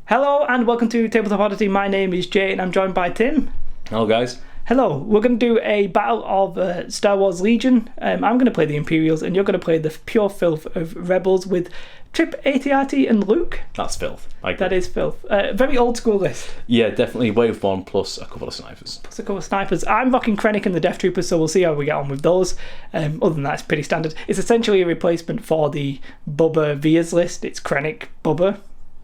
Hello and welcome to Tabletop Oddity. My name is Jay and I'm joined by Tim. Hello guys. Hello, we're going to do a battle of Star Wars Legion. I'm going to play the Imperials and you're going to play the pure filth of Rebels with Trip, AT-AT and Luke. That's filth. That is filth. Very old school list. Yeah, definitely wave one plus a couple of snipers. Plus a couple of snipers. I'm rocking Krennic and the Death Troopers, so we'll see how we get on with those. Other than that, it's pretty standard. It's essentially a replacement for the Bubba Vias list. It's Krennic, Bubba.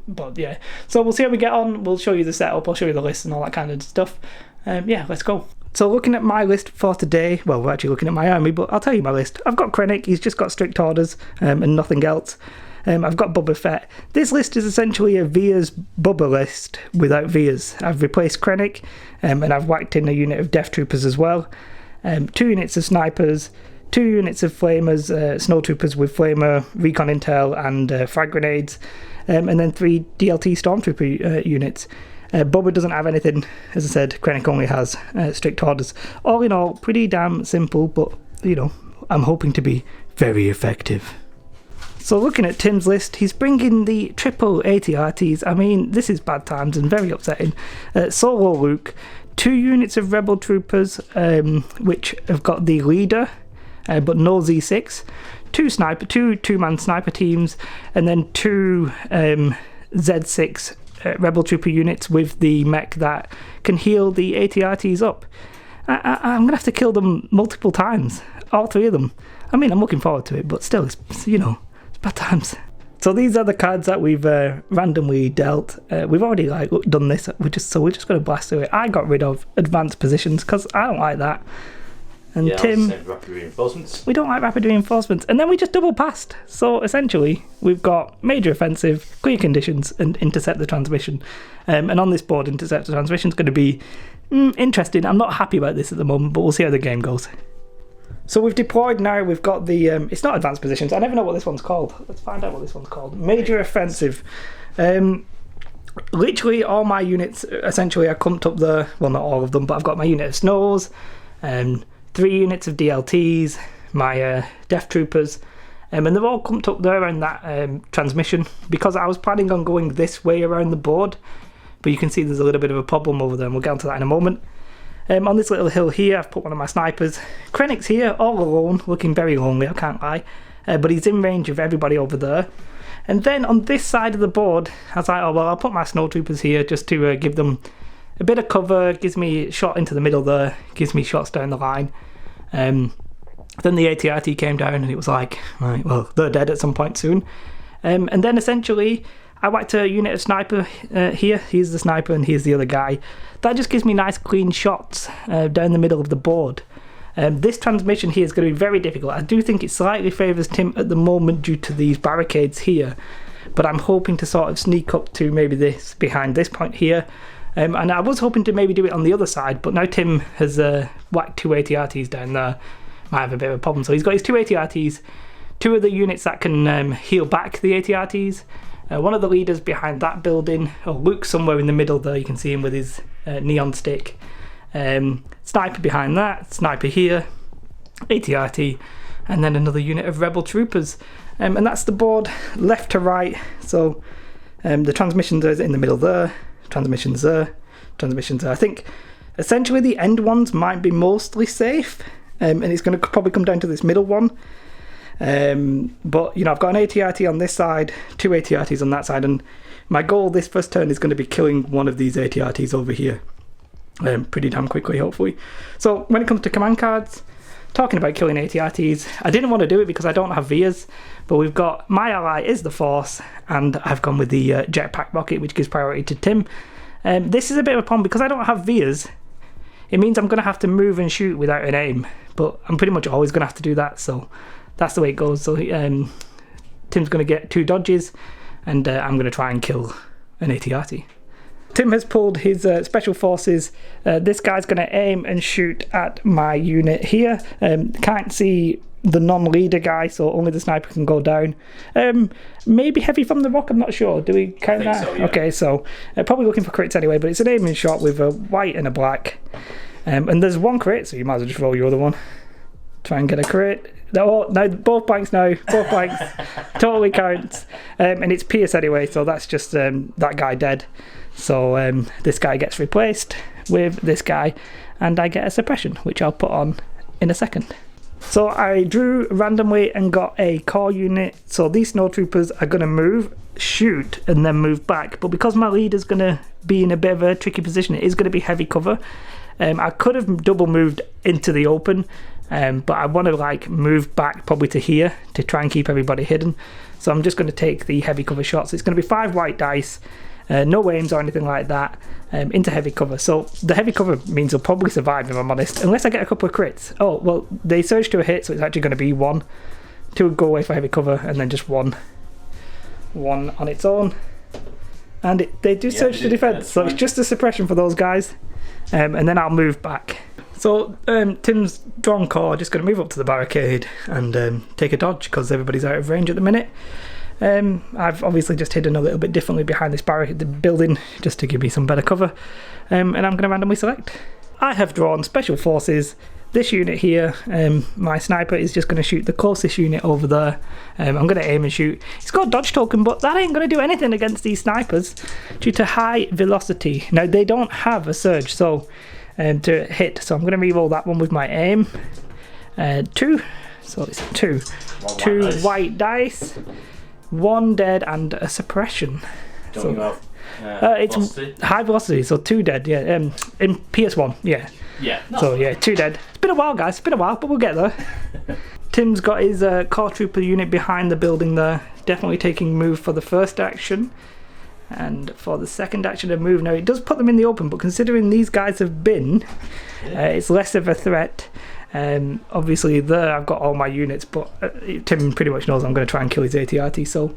But yeah, so we'll see how we get on. We'll show you the setup, I'll show you the list and all that kind of stuff. Yeah, let's go. So looking at my list for today, well, we're actually looking at my army, but I'll tell you my list. I've got Krennic, he's just got strict orders and nothing else. I've got Boba Fett. This list is essentially a Vias Bubba list without Vias. I've replaced Krennic and I've whacked in a unit of Death Troopers as well. 2 units of snipers, 2 units of flamers, snowtroopers with flamer, recon intel and frag grenades. And then 3 DLT Stormtrooper units. Boba doesn't have anything, as I said, Krennic only has strict orders. All in all, pretty damn simple, but, you know, I'm hoping to be very effective. So looking at Tim's list, he's bringing the triple AT-ATs. I mean, this is bad times and very upsetting. Solo Luke, 2 units of Rebel Troopers, which have got the leader, but no Z6. 2 two-man sniper teams, and then 2 Z6 Rebel Trooper units with the mech that can heal the AT-ATs up. I'm going to have to kill them multiple times, all 3 of them. I mean, I'm looking forward to it, but still, it's you know, it's bad times. So these are the cards that we've randomly dealt. We've already done this. We're just going to blast through it. I got rid of advanced positions because I don't like that. And yeah, Tim, rapid reinforcements. We don't like rapid reinforcements, and then we just double passed. So essentially, we've got major offensive, clear conditions, and intercept the transmission. And on this board, intercept the transmission is going to be interesting. I'm not happy about this at the moment, but we'll see how the game goes. So we've deployed now. We've got the. It's not advanced positions. I never know what this one's called. Let's find out what this one's called. Major offensive. Literally all my units essentially are clumped up there. Well, not all of them, but I've got my unit of Snows. 3 units of DLTs, my Death Troopers, and they're all clumped up there around that transmission because I was planning on going this way around the board, but you can see there's a little bit of a problem over there and we'll get onto that in a moment. On this little hill here I've put one of my snipers. Krennic's here all alone, looking very lonely, I can't lie, but he's in range of everybody over there. And then on this side of the board I was like, oh well, I'll put my snowtroopers here just to give them a bit of cover, gives me a shot into the middle there, gives me shots down the line. Then the AT-AT came down and it was like, right, well, they're dead at some point soon. And then essentially, I whacked a unit of sniper here. Here's the sniper and here's the other guy. That just gives me nice clean shots down the middle of the board. This transmission here is going to be very difficult. I do think it slightly favours Tim at the moment due to these barricades here. But I'm hoping to sort of sneak up to maybe this behind this point here. And I was hoping to maybe do it on the other side, but now Tim has whacked 2 AT-ATs down there. Might have a bit of a problem. So he's got his 2 AT-ATs, 2 of the units that can heal back the AT-ATs, one of the leaders behind that building, Luke somewhere in the middle there, you can see him with his neon stick, sniper behind that, sniper here, AT-AT, and then another unit of Rebel Troopers. And that's the board left to right, so the transmissions are in the middle there, transmissions there. I think essentially the end ones might be mostly safe, and it's going to probably come down to this middle one. But you know, I've got an AT-AT on this side, 2 AT-ATs on that side, and my goal this first turn is going to be killing one of these AT-ATs over here, pretty damn quickly, hopefully. So when it comes to command cards, talking about killing AT-ATs, I didn't want to do it because I don't have Vias, but we've got my ally is the Force, and I've gone with the jetpack rocket, which gives priority to Tim. This is a bit of a problem because I don't have Vias. It means I'm going to have to move and shoot without an aim, but I'm pretty much always going to have to do that, so that's the way it goes. So Tim's going to get 2 dodges, and I'm going to try and kill an AT-AT. Tim has pulled his special forces. This guy's going to aim and shoot at my unit here. Can't see the non-leader guy, so only the sniper can go down. Maybe heavy from the rock, I'm not sure. Do we count that? So, yeah. Okay, so probably looking for crits anyway, but it's an aiming shot with a white and a black. And there's 1 crit, so you might as well just roll your other one. Try and get a crit. No, both blanks now. Both blanks. Totally counts. And it's Pierce anyway, so that's just that guy dead. So this guy gets replaced with this guy, and I get a suppression, which I'll put on in a second. So I drew randomly and got a core unit. So these snowtroopers are going to move, shoot, and then move back. But because my leader's going to be in a bit of a tricky position, it is going to be heavy cover. I could have double moved into the open, but I want to like move back probably to here to try and keep everybody hidden. So I'm just going to take the heavy cover shots. It's going to be 5 white dice, no aims or anything like that, into heavy cover. So the heavy cover means I'll probably survive, if I'm honest, unless I get a couple of crits. Oh, well, they surge to a hit, so it's actually going to be 1. 2 go away for heavy cover, and then just 1 on its own. And they do surge to defense, so it's just a suppression for those guys. And then I'll move back. So Tim's drawn core, just going to move up to the barricade and take a dodge because everybody's out of range at the minute. I've obviously just hidden a little bit differently behind this the building just to give me some better cover, and I'm going to randomly select. I have drawn Special Forces. This unit here, my sniper is just going to shoot the closest unit over there. I'm going to aim and shoot. It's got a dodge token, but that ain't going to do anything against these snipers due to high velocity. Now they don't have a surge to hit, so I'm going to reroll that one with my aim. 2, so it's 2 white dice, 1 dead and a suppression. Don't so, it's velocity? High velocity, so 2 dead. Yeah, in PS1. Yeah. Yeah. So yeah, 2 dead. It's been a while, guys. It's been a while, but we'll get there. Tim's got his core trooper unit behind the building there, definitely taking move for the first action. And for the second action, a move. Now it does put them in the open, but considering these guys have been, it's less of a threat. Obviously there I've got all my units, but Tim pretty much knows I'm going to try and kill his AT-RT, so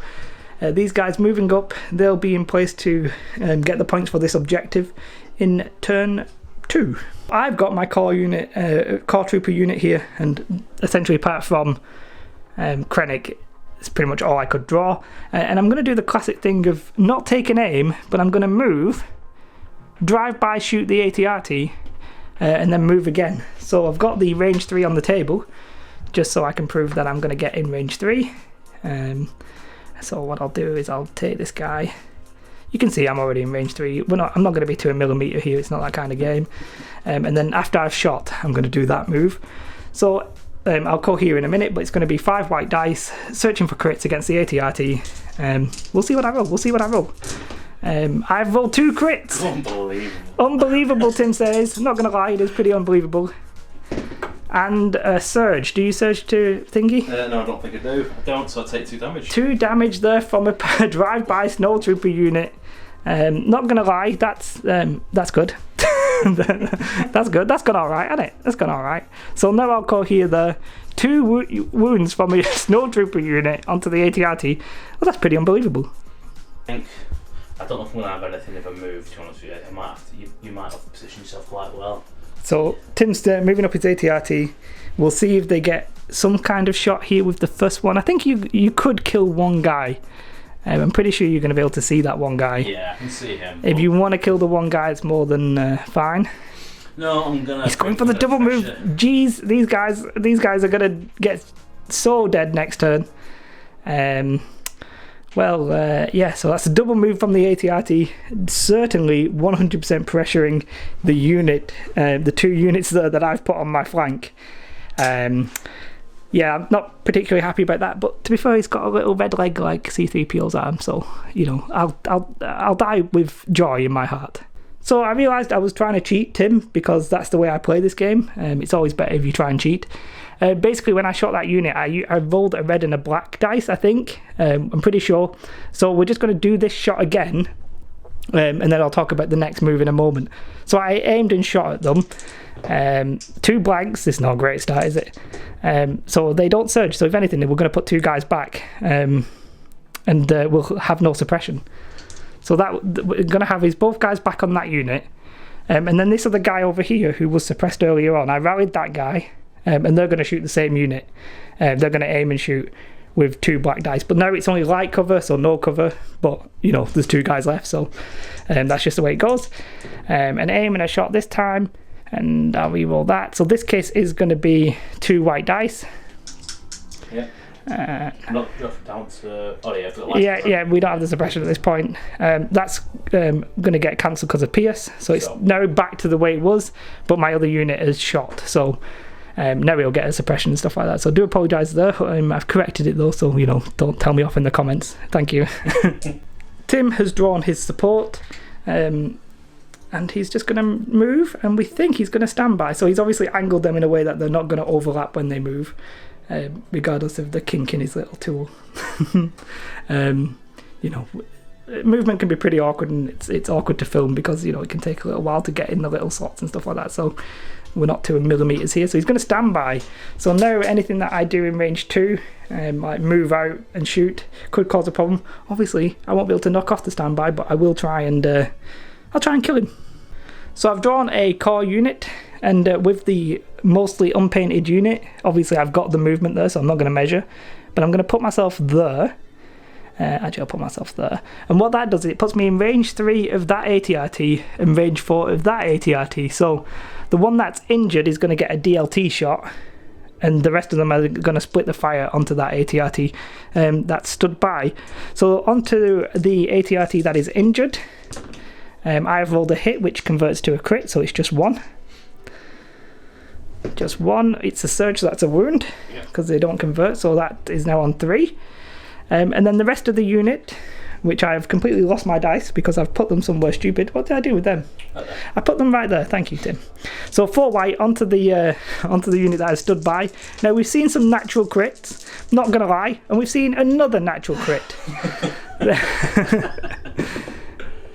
these guys moving up, they'll be in place to get the points for this objective in turn 2. I've got my core trooper unit here, and essentially apart from Krennic, it's pretty much all I could draw. And I'm going to do the classic thing of not take an aim, but I'm going to move, drive by, shoot the AT-RT, and then move again. So I've got the range 3 on the table, just so I can prove that I'm going to get in range 3. So what I'll do is I'll take this guy. You can see I'm already in range 3. I'm not going to be to a millimetre here, it's not that kind of game. And then after I've shot, I'm going to do that move. So I'll call here in a minute, but it's going to be 5 white dice, searching for crits against the AT-RT. We'll see what I roll, I've rolled 2 crits. Unbelievable, Tim says. Not going to lie, it is pretty unbelievable. And a surge. Do you surge to thingy? No, I don't think I do. I don't, so I take 2 damage. 2 damage there from a drive-by snowtrooper unit. Not gonna lie, that's good. That's good. That's gone all right, hasn't it? That's gone all right. So now I'll call here the 2 wounds from a snowtrooper unit onto the AT-RT. Well, that's pretty unbelievable. I don't know if I'm gonna have anything if I move. To be honest with you, you might have to position yourself quite well. So Tim's moving up his AT-RT. We'll see if they get some kind of shot here with the first one. I think you could kill one guy. I'm pretty sure you're going to be able to see that one guy. Yeah, I can see him. If you want to kill the one guy, it's more than fine. No, I'm gonna. He's going for the double move. Jeez, these guys are gonna get so dead next turn. Yeah, so that's a double move from the AT-RT, certainly 100% pressuring the unit, the 2 units there that I've put on my flank. Yeah, I'm not particularly happy about that, but to be fair, he's got a little red leg like C-3PO's arm, so, you know, I'll die with joy in my heart. So I realised I was trying to cheat Tim, because that's the way I play this game. It's always better if you try and cheat. Basically, when I shot that unit, I rolled a red and a black dice, I think. I'm pretty sure. So we're just going to do this shot again, and then I'll talk about the next move in a moment. So I aimed and shot at them. 2 blanks. This is not a great start, is it? So they don't surge. So if anything, we're going to put 2 guys back, and we'll have no suppression. So that we're going to have is both guys back on that unit. And then this other guy over here who was suppressed earlier on, I rallied that guy. And they're going to shoot the same unit. They're going to aim and shoot with 2 black dice. But now it's only light cover, so no cover. But, you know, there's 2 guys left, so that's just the way it goes. An aim and a shot this time. And I'll re-roll that. So this case is going to be 2 white dice. Yeah. Not drop down to... Oh yeah, for the last yeah, we don't have the suppression at this point. That's going to get cancelled because of Pierce. So it's now back to the way it was, but my other unit is shot. So now he'll get a suppression and stuff like that. So I do apologise there. I've corrected it though, so you know, don't tell me off in the comments. Thank you. Tim has drawn his support. And he's just going to move, and we think he's going to stand by. So he's obviously angled them in a way that they're not going to overlap when they move, regardless of the kink in his little tool. You know, movement can be pretty awkward, and it's awkward to film because, you know, it can take a little while to get in the little slots and stuff like that. So we're not to millimeters here. So he's going to stand by. So now anything that I do in range 2, like move out and shoot, could cause a problem. Obviously, I won't be able to knock off the standby, but I will try and I'll try and kill him. So I've drawn a core unit, and with the mostly unpainted unit, obviously I've got the movement there, so I'm not going to measure, but I'm going to put myself there. Actually, I'll put myself there. And what that does is it puts me in range 3 of that ATRT and range 4 of that ATRT. So the one that's injured is going to get a DLT shot, and the rest of them are going to split the fire onto that ATRT that stood by. So onto the ATRT that is injured. I've rolled a hit, which converts to a crit, so it's just 1. Just 1. It's a surge, so that's a wound, because they don't convert, so that is now on 3. And then the rest of the unit, which I have completely lost my dice because I've put them somewhere stupid. What did I do with them? I put them right there. Thank you, Tim. So 4 white onto the unit that has stood by. Now we've seen some natural crits, not gonna lie, and we've seen another natural crit.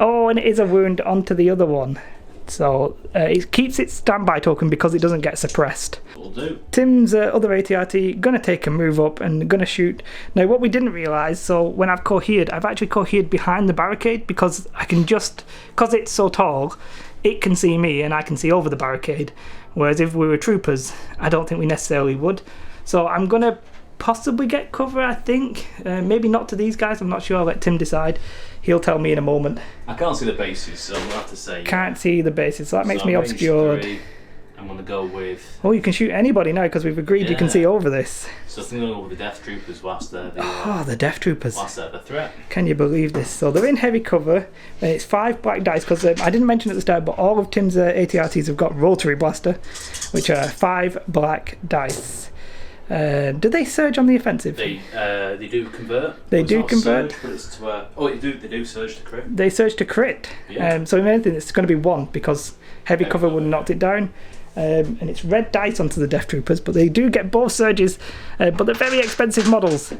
Oh, and it is a wound onto the other one. So it keeps its standby token because it doesn't get suppressed. Will do. Tim's other ATRT going to take a move up and going to shoot. Now what we didn't realise, so when I've cohered, I've actually cohered behind the barricade because I can just, because it's so tall, it can see me and I can see over the barricade. Whereas if we were troopers, I don't think we necessarily would. So I'm going to possibly get cover, I think. Maybe not to these guys, I'm not sure. I'll let Tim decide. He'll tell me in a moment. I can't see the bases, so I'm going to have to say... Can't see the bases, so that makes me obscured. 3, I'm going to go with... Oh, you can shoot anybody now because we've agreed you can see over this. So I think I'm going to go with the Death Troopers whilst they're the Death Troopers. Whilst they're the threat. Can you believe this? So they're in heavy cover, and it's 5 black dice because I didn't mention at the start, but all of Tim's ATRTs have got Rotary Blaster, which are 5 black dice. Do they surge on the offensive? They do convert. They do convert. Surge, but it's to, they do surge to crit. They surge to crit. Yeah. So if anything, it's going to be 1 because heavy cover would have knocked it down. And it's red dice onto the Death Troopers, but they do get both surges, but they're very expensive models.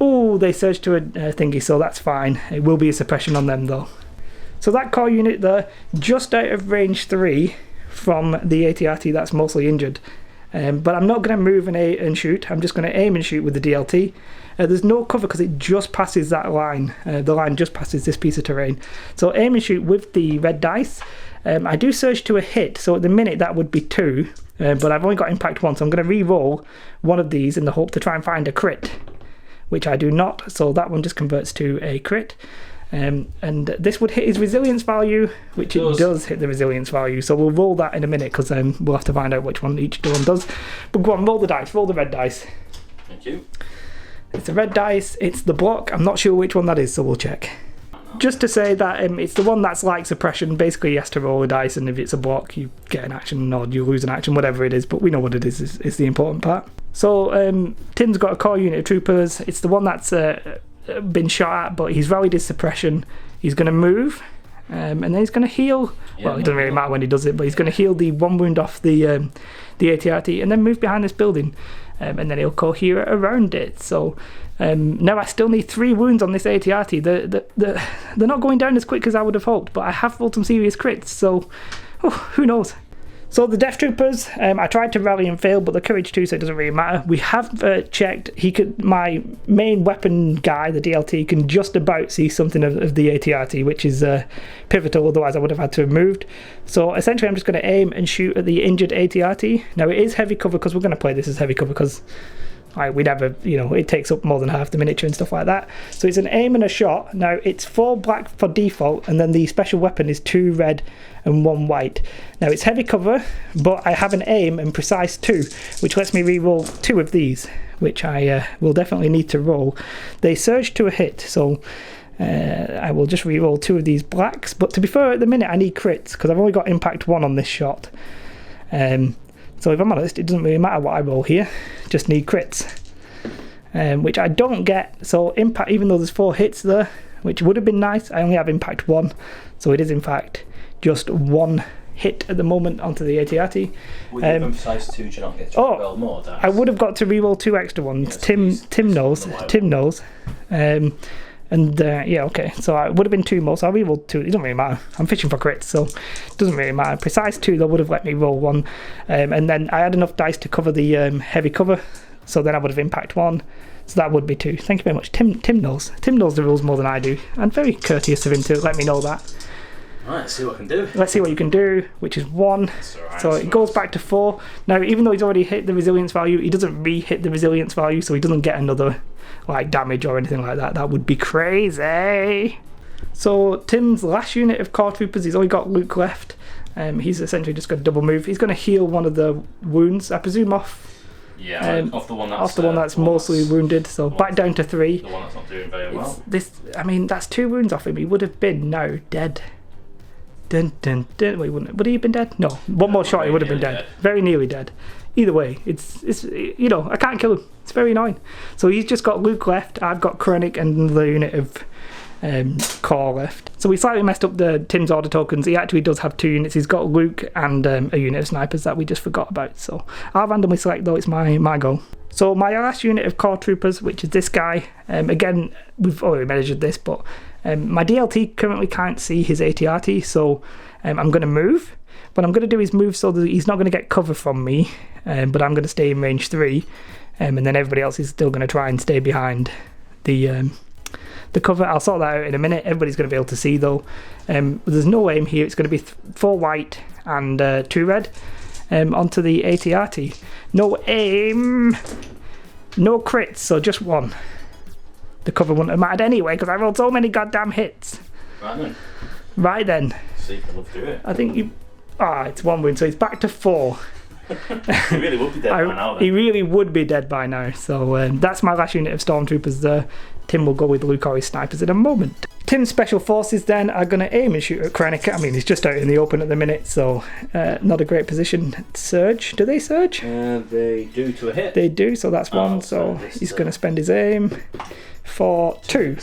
Oh, they surge to a thingy, so that's fine. It will be a suppression on them though. So that core unit there, just out of range 3 from the ATRT that's mostly injured. But I'm not going to move and shoot. I'm just going to aim and shoot with the DLT. There's no cover because it just passes that line. The line just passes this piece of terrain. So aim and shoot with the red dice. I do surge to a hit, so at the minute that would be 2. But I've only got impact 1, so I'm going to re-roll one of these in the hope to try and find a crit, which I do not. So that one just converts to a crit. And this would hit his resilience value, which it does hit the resilience value. So we'll roll that in a minute because we'll have to find out which one each one does. But go on, roll the dice, roll the red dice. Thank you. It's the red dice, it's the block. I'm not sure which one that is, so we'll check. Just to say that it's the one that's like suppression. Basically, he has to roll the dice, and if it's a block, you get an action or you lose an action, whatever it is. But we know what it is the important part. So Tim's got a core unit of troopers. It's the one that's been shot at, but he's rallied his suppression. He's going to move, and then he's going to heal. Well, it doesn't really matter when he does it, but he's going to heal the 1 wound off the ATRT, and then move behind this building, and then he'll cohere around it. So now I still need 3 wounds on this ATRT. They're not going down as quick as I would have hoped, but I have rolled some serious crits, so who knows. So the Death Troopers, I tried to rally and fail, but the Courage 2, so it doesn't really matter. We have checked. My main weapon guy, the DLT, can just about see something of the ATRT, which is pivotal, otherwise I would have had to have moved. So essentially I'm just going to aim and shoot at the injured ATRT. Now it is heavy cover because we're going to play this as heavy cover because Like, we never, you know, it takes up more than half the miniature and stuff like that. So it's an aim and a shot. Now, it's 4 black for default, and then the special weapon is 2 red and 1 white. Now, it's heavy cover, but I have an aim and precise 2, which lets me re-roll 2 of these, which I will definitely need to roll. They surge to a hit, so I will just re-roll 2 of these blacks. But to be fair, at the minute, I need crits, because I've only got impact 1 on this shot. So if I'm honest, it doesn't really matter what I roll here, just need crits, which I don't get. So impact, even though there's 4 hits there, which would have been nice, I only have impact 1, so it is in fact just 1 hit at the moment onto the AT-AT. Would you emphasise 2, do you not get to roll more dice? I would have got to re-roll 2 extra ones. Yeah, Tim knows. Yeah, okay, so I would have been 2 more, so I re-rolled 2. It doesn't really matter. I'm fishing for crits, so it doesn't really matter. Precise 2, that would have let me roll 1. And then I had enough dice to cover the heavy cover, so then I would have impact 1. So that would be 2. Thank you very much. Tim knows. Tim knows the rules more than I do. And very courteous of him to let me know that. Right, let's see what I can do. Let's see what you can do, which is 1. Right, so it goes back to 4. Now, even though he's already hit the resilience value, he doesn't re-hit the resilience value, so he doesn't get another like damage or anything like that. That would be crazy. So Tim's last unit of core troopers, he's only got Luke left. He's essentially just got a double move. He's going to heal one of the wounds, I presume, off off the one that's mostly wounded. So back down to 3. The one that's not doing very well. I mean, that's 2 wounds off him. He would have been now dead. Dun, dun, dun. Well, would he have been dead? No. One more shot, he would have been dead. Very nearly dead. Either way, it's you know, I can't kill him. It's very annoying. So he's just got Luke left. I've got Krennic and the unit of core left. So we slightly messed up the Tim's order tokens. He actually does have 2 units. He's got Luke and a unit of snipers that we just forgot about. So I'll randomly select, though. It's my goal. So my last unit of core troopers, which is this guy. Again, we've already measured this, but my DLT currently can't see his AT-AT, so I'm going to move. What I'm going to do is move so that he's not going to get cover from me, but I'm going to stay in range 3, and then everybody else is still going to try and stay behind the cover. I'll sort that out in a minute. Everybody's going to be able to see, though. There's no aim here. It's going to be 4 white and 2 red onto the AT-AT. No aim, no crits, so just 1. The cover wouldn't have mattered anyway, because I rolled so many goddamn hits. Right then. So you can look through it. I think you... it's 1 wound, so he's back to 4. He really would be dead by now, then. He really would be dead by now. So that's my last unit of stormtroopers there. Tim will go with Luke or his snipers in a moment. Tim's special forces then are going to aim and shoot at Krennic. I mean, he's just out in the open at the minute, so not a great position. Surge. Do they surge? They do to a hit. They do, so that's 1. So he's going to spend his aim for 2.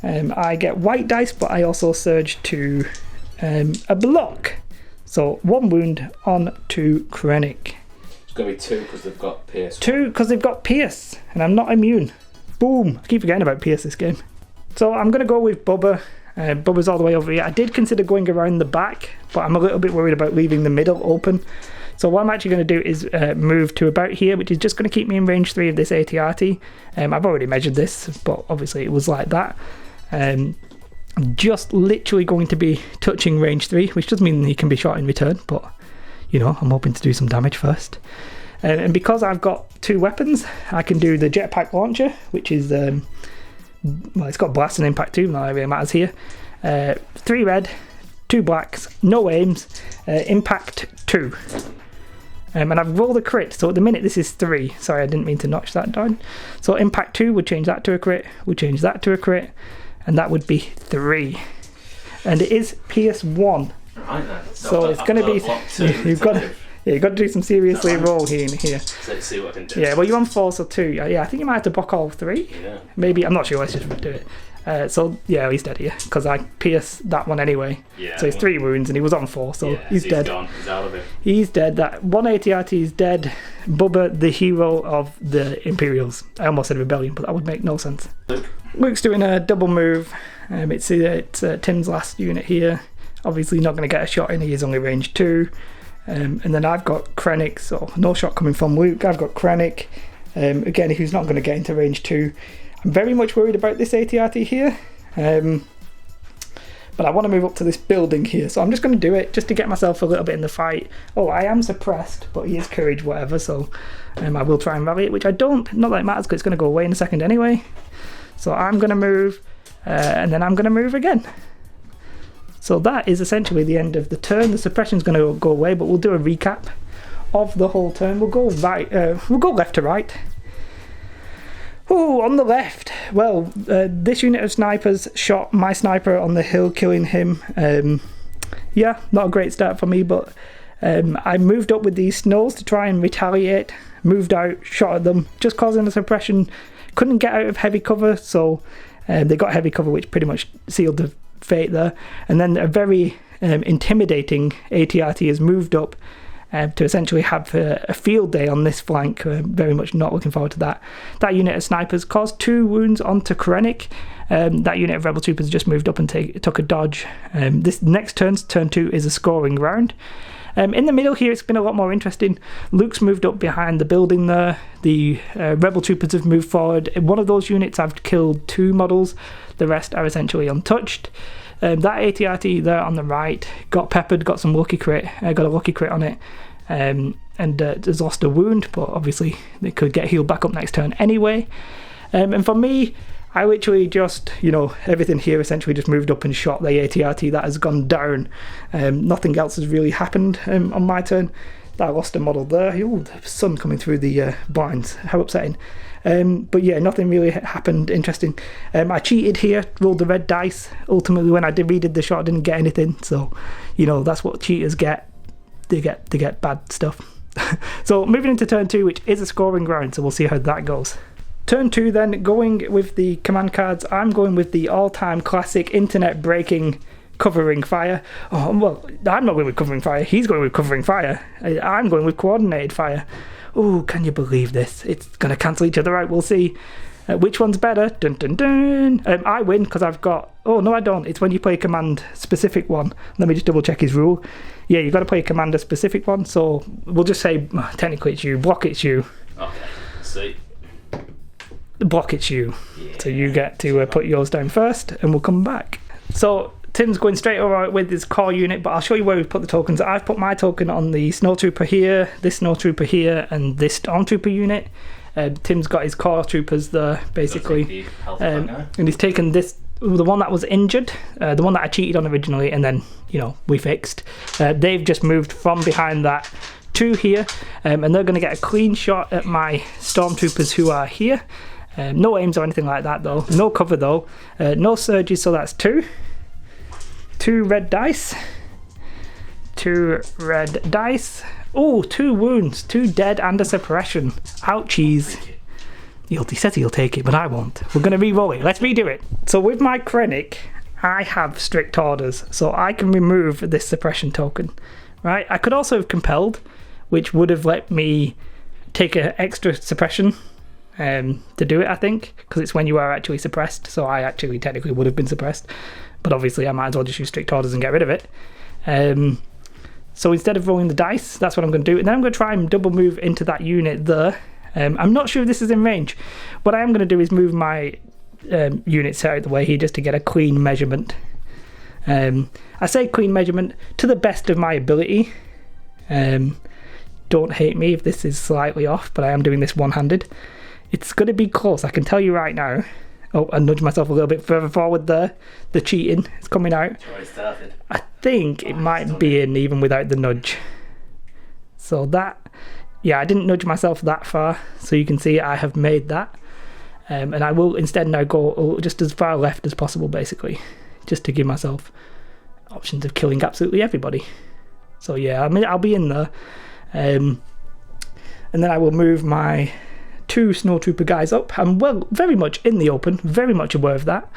I get white dice, but I also surge to a block. So 1 wound on to Krennic. It's going to be 2 because they've got Pierce. 2 because they've got Pierce, and I'm not immune. Boom! I keep forgetting about Pierce this game. So I'm going to go with Bubba. Bubba's all the way over here. I did consider going around the back, but I'm a little bit worried about leaving the middle open. So what I'm actually going to do is move to about here, which is just going to keep me in range 3 of this AT-AT. I've already measured this, but obviously it was like that. Just literally going to be touching range 3, which does mean he can be shot in return, but you know, I'm hoping to do some damage first. And because I've got 2 weapons, I can do the jetpack launcher, which is well, it's got blast and impact too, not really matters here. 3 red, 2 blacks, no aims, impact 2. And I've rolled a crit, so at the minute this is 3. Sorry, I didn't mean to notch that down. So impact 2 would change that to a crit, would change that to a crit, and that would be 3. And it is Pierce 1. Right then. So it's going to be... You've got to do some seriously roll here. So let's see what I can do. Yeah, well, you're on 4, so 2. Yeah, I think you might have to block all 3. Yeah. Maybe, I'm not sure, let's just do it. So, yeah, he's dead here, because I pierced that one anyway. Yeah. So he's 3 wounds, and he was on 4, so he's dead. Gone. He's out of it. He's dead. That 1 AT-AT is dead. Bubba, the hero of the Imperials. I almost said Rebellion, but that would make no sense. Luke's doing a double move. It's Tim's last unit here. Obviously not going to get a shot in, he is only range 2. And then I've got Krennic, so no shot coming from Luke. I've got Krennic, again, who's not going to get into range 2. I'm very much worried about this AT-AT here, But I want to move up to this building here, so I'm just going to do it just to get myself a little bit in the fight. Oh, I am suppressed, but he is courage, whatever, so I will try and rally it, which I don't. Not that it matters, because it's going to go away in a second anyway. So I'm going to move, and then I'm going to move again. So that is essentially the end of the turn. The suppression's going to go away, but we'll do a recap of the whole turn. We'll go we'll go left to right. Oh, on the left, well, this unit of snipers shot my sniper on the hill, killing him. Yeah, not a great start for me, but I moved up with these snows to try and retaliate. Moved out, shot at them, just causing a suppression. Couldn't get out of heavy cover, so they got heavy cover, which pretty much sealed the fate there. And then a very intimidating ATRT has moved up to essentially have a field day on this flank. Very much not looking forward to that. That unit of snipers caused 2 wounds onto Krennic. That unit of rebel troopers just moved up and took a dodge. This next turn 2, is a scoring round. In the middle here, it's been a lot more interesting. Luke's moved up behind the building there. The rebel troopers have moved forward. In one of those units, I've killed 2 models. The rest are essentially untouched. That ATRT there on the right got peppered, got some lucky crit, got a lucky crit on it, and has lost a wound, but obviously they could get healed back up next turn anyway. And for me, I literally just, everything here essentially just moved up and shot the ATRT. That has gone down. Nothing else has really happened on my turn. I lost a model there. Oh, the sun coming through the blinds. How upsetting. But yeah, nothing really happened interesting. I cheated here, rolled the red dice. Ultimately, when I redid the shot, I didn't get anything. So, that's what cheaters get. They get bad stuff. So moving into turn 2, which is a scoring round. So we'll see how that goes. Turn 2 then, going with the command cards, I'm going with the all-time classic internet-breaking covering fire. Oh, well, I'm not going with covering fire. He's going with covering fire. I'm going with coordinated fire. Oh, can you believe this? It's going to cancel each other out. We'll see. Which one's better? Dun dun dun. I win because I've got... Oh, no, I don't. It's when you play a command-specific one. Let me just double-check his rule. Yeah, you've got to play a commander-specific one. So we'll just say, technically it's you. Block, it's you. Okay, see. Block, it's you. Yeah. So you get to put yours down first, and we'll come back. So Tim's going straight over with his core unit, but I'll show you where we've put the tokens. I've put my token on the snowtrooper here, this snowtrooper here, and this stormtrooper unit. Tim's got his core troopers there, basically. And he's taken this, the one that was injured, the one that I cheated on originally, and then, we fixed. They've just moved from behind that to here, and they're going to get a clean shot at my stormtroopers who are here. No aims or anything like that though. No cover though. No surges, so that's 2. 2 red dice. 2 red dice. Oh, 2 wounds. 2 dead and a suppression. Ouchies. He says he'll take it, but I won't. We're going to re-roll it. Let's redo it. So with my Krennic, I have strict orders, so I can remove this suppression token. Right? I could also have compelled, which would have let me take an extra suppression to do it, I think, because it's when you are actually suppressed. So I actually technically would have been suppressed, but obviously I might as well just use strict orders and get rid of it. So instead of rolling the dice, that's what I'm going to do, and then I'm going to try and double move into that unit there. I'm not sure if this is in range. What I am going to do is move my units out of the way here just to get a clean measurement. I say clean measurement to the best of my ability. Don't hate me if this is slightly off, but I am doing this one-handed. It's going to be close, I can tell you right now. Oh, I nudged myself a little bit further forward there. The cheating is coming out. I think it might be in even without the nudge. So that, yeah, I didn't nudge myself that far. So you can see I have made that. And I will instead now go just as far left as possible, basically. Just to give myself options of killing absolutely everybody. So yeah, I'll be in there. And then I will move my 2 snowtrooper guys up. I'm very much in the open, very much aware of that.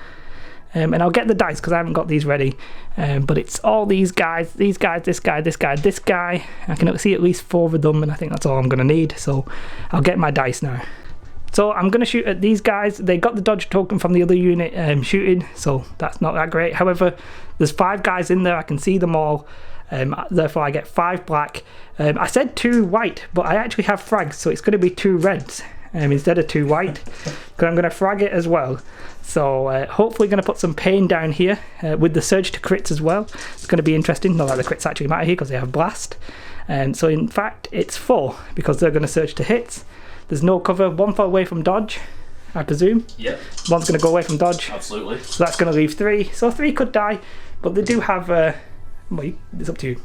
And I'll get the dice because I haven't got these ready. But it's all these guys, this guy. I can see at least 4 of them, and I think that's all I'm going to need. So I'll get my dice now. So I'm going to shoot at these guys. They got the dodge token from the other unit shooting, so that's not that great. However, there's 5 guys in there. I can see them all. Therefore, I get 5 black. I said 2 white, but I actually have frags, so it's going to be 2 reds. instead of 2 white, because I'm going to frag it as well. So hopefully going to put some pain down here with the surge to crits as well. It's going to be interesting. Not that the crits actually matter here because they have blast. So in fact it's 4 because they're going to surge to hits. There's no cover. 1 far away from dodge, I presume. Yep. 1's going to go away from dodge. Absolutely. So that's going to leave 3. So 3 could die, but they do have. Well, it's up to you.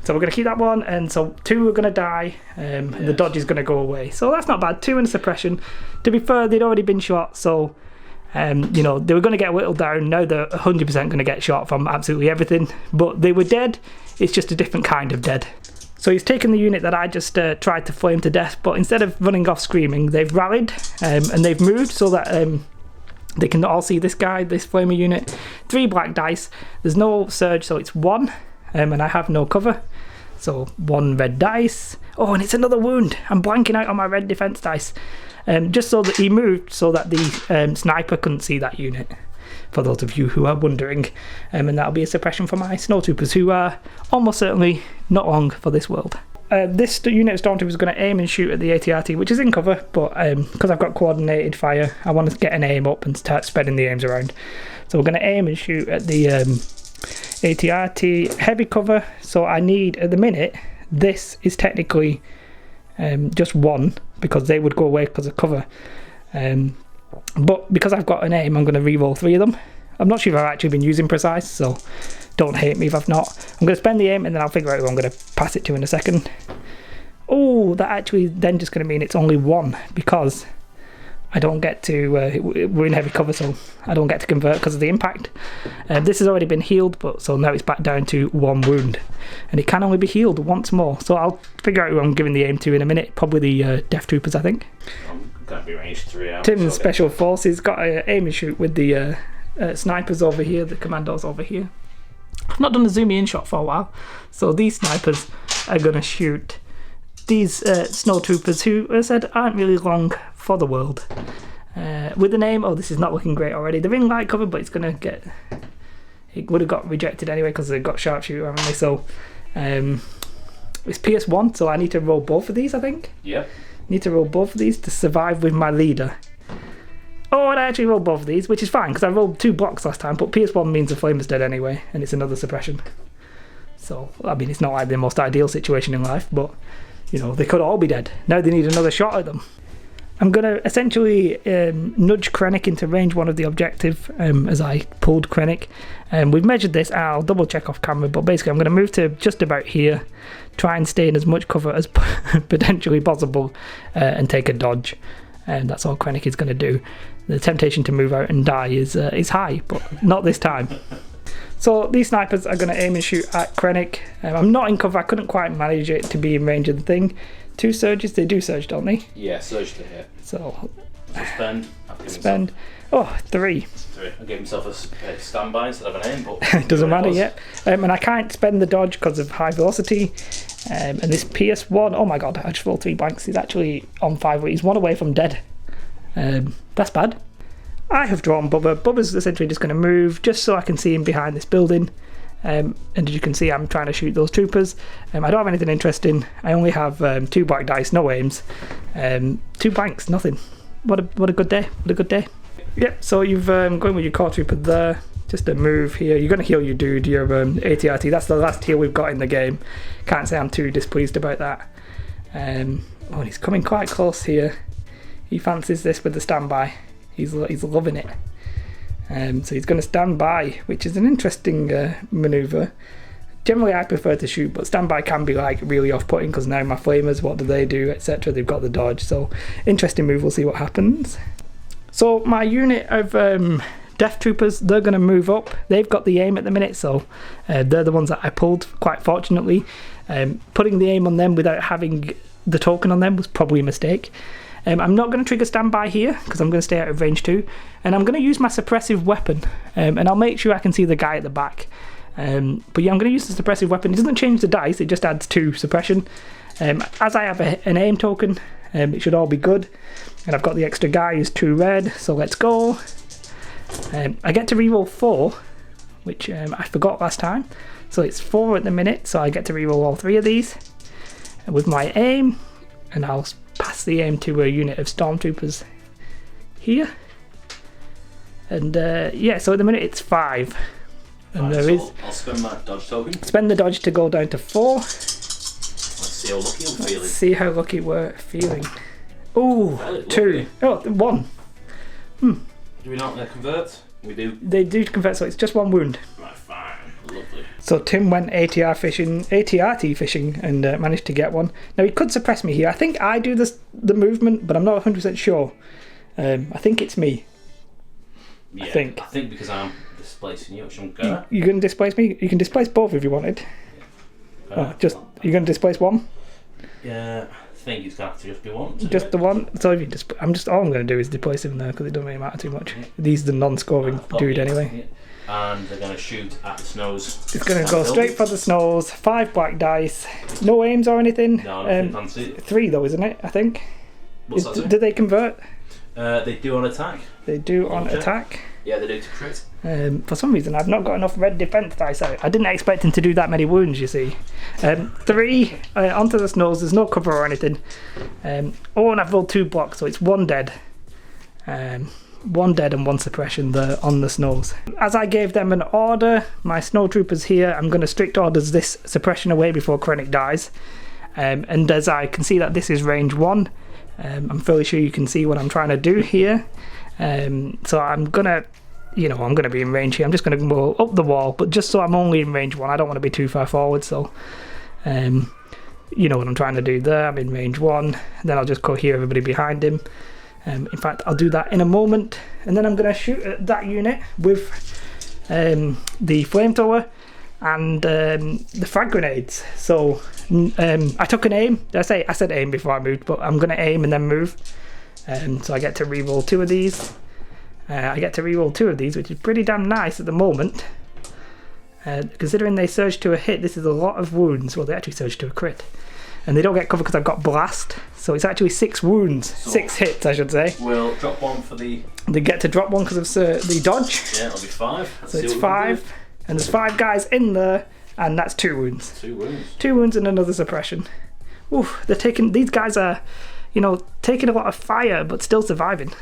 So we're going to keep that 1, and so 2 are going to die, and the dodge is going to go away. So that's not bad. 2 and suppression. To be fair, they'd already been shot, so you know, they were going to get whittled down. Now they're 100% going to get shot from absolutely everything, but they were dead. It's just a different kind of dead. So he's taken the unit that I just tried to flame to death, but instead of running off screaming, they've rallied and they've moved so that they can all see this guy, this flamer unit. 3 black dice. There's no surge, so it's 1, and I have no cover. So 1 red dice. Oh, and it's another wound. I'm blanking out on my red defense dice. Just so that he moved so that the sniper couldn't see that unit, for those of you who are wondering. And that'll be a suppression for my snowtroopers, who are almost certainly not long for this world. This unit of stormtroopers is going to aim and shoot at the ATRT, which is in cover, but because I've got coordinated fire, I want to get an aim up and start spreading the aims around. So we're going to aim and shoot at the ATRT, heavy cover. So I need, at the minute, this is technically just 1 because they would go away because of cover. But because I've got an aim, I'm going to re-roll 3 of them. I'm not sure if I've actually been using precise, so don't hate me if I've not. I'm going to spend the aim and then I'll figure out who I'm going to pass it to in a second. Oh, that actually then just going to mean it's only 1 because I don't get to, we're in heavy cover, so I don't get to convert because of the impact. This has already been healed, but so now it's back down to 1 wound. And it can only be healed once more. So I'll figure out who I'm giving the aim to in a minute. Probably the Death Troopers, I think. I'm going to be range 3 out. Tim's Special Forces got an aim and shoot with the snipers over here, the commandos over here. I've not done a zoom in shot for a while, so these snipers are going to shoot these snowtroopers who, as I said, aren't really long for the world. With the name, oh, this is not looking great already. They're in light cover, but it's going to get... It would have got rejected anyway because they've got sharpshooter, haven't they? So it's PS1, so I need to roll both of these, I think. Yep. Need to roll both of these to survive with my leader. Oh, and I actually rolled both of these, which is fine because I rolled 2 blocks last time, but PS1 means the flame is dead anyway, and it's another suppression. So, I mean, it's not like the most ideal situation in life, but, you know, they could all be dead. Now they need another shot at them. I'm going to essentially nudge Krennic into range 1 of the objective as I pulled Krennic. We've measured this, I'll double check off camera, but basically I'm going to move to just about here, try and stay in as much cover as potentially possible, and take a dodge. And that's all Krennic is going to do. The temptation to move out and die is high, but not this time. So these snipers are going to aim and shoot at Krennic. I'm not in cover, I couldn't quite manage it to be in range of the thing. 2 surges, they do surge, don't they? Yeah, surge to hit. So spend. Spend. Oh, 3. 3. I gave myself a standby instead of an aim, but it doesn't matter yet. And I can't spend the dodge because of high velocity. And this PS1, oh my god, I just rolled 3 blanks. He's actually on 5, he's 1 away from dead. That's bad. I have drawn Bubba. Bubba's essentially just going to move just so I can see him behind this building. And as you can see, I'm trying to shoot those troopers. I don't have anything interesting. I only have 2 black dice, no aims. 2 blanks, nothing. What a good day. What a good day. Yep, so you've going with your core trooper there. Just a move here. You're going to heal your dude, your ATRT. That's the last heal we've got in the game. Can't say I'm too displeased about that. Oh, he's coming quite close here. He fancies this with the standby. He's loving it. So he's going to stand by, which is an interesting manoeuvre. Generally I prefer to shoot, but standby can be like really off-putting because now my flamers, what do they do, etc. They've got the dodge, so interesting move, we'll see what happens. So my unit of Death Troopers, they're going to move up. They've got the aim at the minute, so they're the ones that I pulled, quite fortunately. Putting the aim on them without having the token on them was probably a mistake. I'm not going to trigger standby here because I'm going to stay out of range 2, and I'm going to use my suppressive weapon, and I'll make sure I can see the guy at the back. But yeah, I'm going to use the suppressive weapon. It doesn't change the dice, it just adds 2 suppression. As I have an aim token, it should all be good, and I've got the extra guy who's 2 red, so let's go. I get to reroll 4, which I forgot last time, so it's 4 at the minute, so I get to reroll all 3 of these with my aim, and I'll pass the aim to a unit of stormtroopers here. And yeah, so at the minute it's 5. And Right, there is. I'll spend my dodge token. Spend the dodge to go down to 4. Let's see how lucky I'm feeling. See how lucky we're feeling. Ooh, Well, 2. Oh, 1. Do we not convert? We do. They do convert, so it's just 1 wound. Right, fine. Lovely. So Tim went ATRT fishing and managed to get one. Now he could suppress me here. I think I do the movement, but I'm not 100% sure. I think it's me. Yeah, I think because I'm displacing you, which I'm gonna. You can displace me. You can displace both if you wanted. Oh, just you're going to displace 1. Yeah, I think it's gonna have to just be 1. Just the 1. So if you all I'm going to do is displace him there because it doesn't really matter too much. Yeah. He's the non-scoring dude anyway. Yeah. And they're gonna shoot at the snows. It's going to go straight for the snows. 5 black dice. No aims or anything. No, nothing fancy. 3 though, isn't it? I think. What's that say? Do they convert? They do on attack. They do on Okay. attack. Yeah, they do to crit. For some reason, I've not got enough red defense dice out. I didn't expect him to do that many wounds, you see. 3 onto the snows. There's no cover or anything. Oh, and I've rolled 2 blocks, so it's 1 dead. 1 dead and 1 suppression there on the snows. As I gave them an order, my snowtroopers here, I'm going to strict orders this suppression away before Krennic dies. And as I can see that this is range 1, I'm fairly sure you can see what I'm trying to do here. So I'm gonna be in range here. I'm just gonna go up the wall, but just so I'm only in range 1. I don't want to be too far forward, so you know what I'm trying to do there. I'm in range 1, then I'll just cohere everybody behind him. In fact, I'll do that in a moment, and then I'm gonna shoot at that unit with the flamethrower and the frag grenades. So I took an aim. I said aim before I moved, but I'm gonna aim and then move. So I get to reroll 2 of these. Which is pretty damn nice at the moment. Considering they surge to a hit, this is a lot of wounds. Well, they actually surge to a crit. And they don't get cover because I've got blast. So it's actually 6 wounds. So 6 hits, I should say. We'll drop 1 for the... They get to drop 1 because of the dodge. Yeah, it'll be 5. So it's 5. And there's 5 guys in there. And that's 2 wounds. 2 wounds. 2 wounds and another suppression. Oof, these guys are, taking a lot of fire, but still surviving.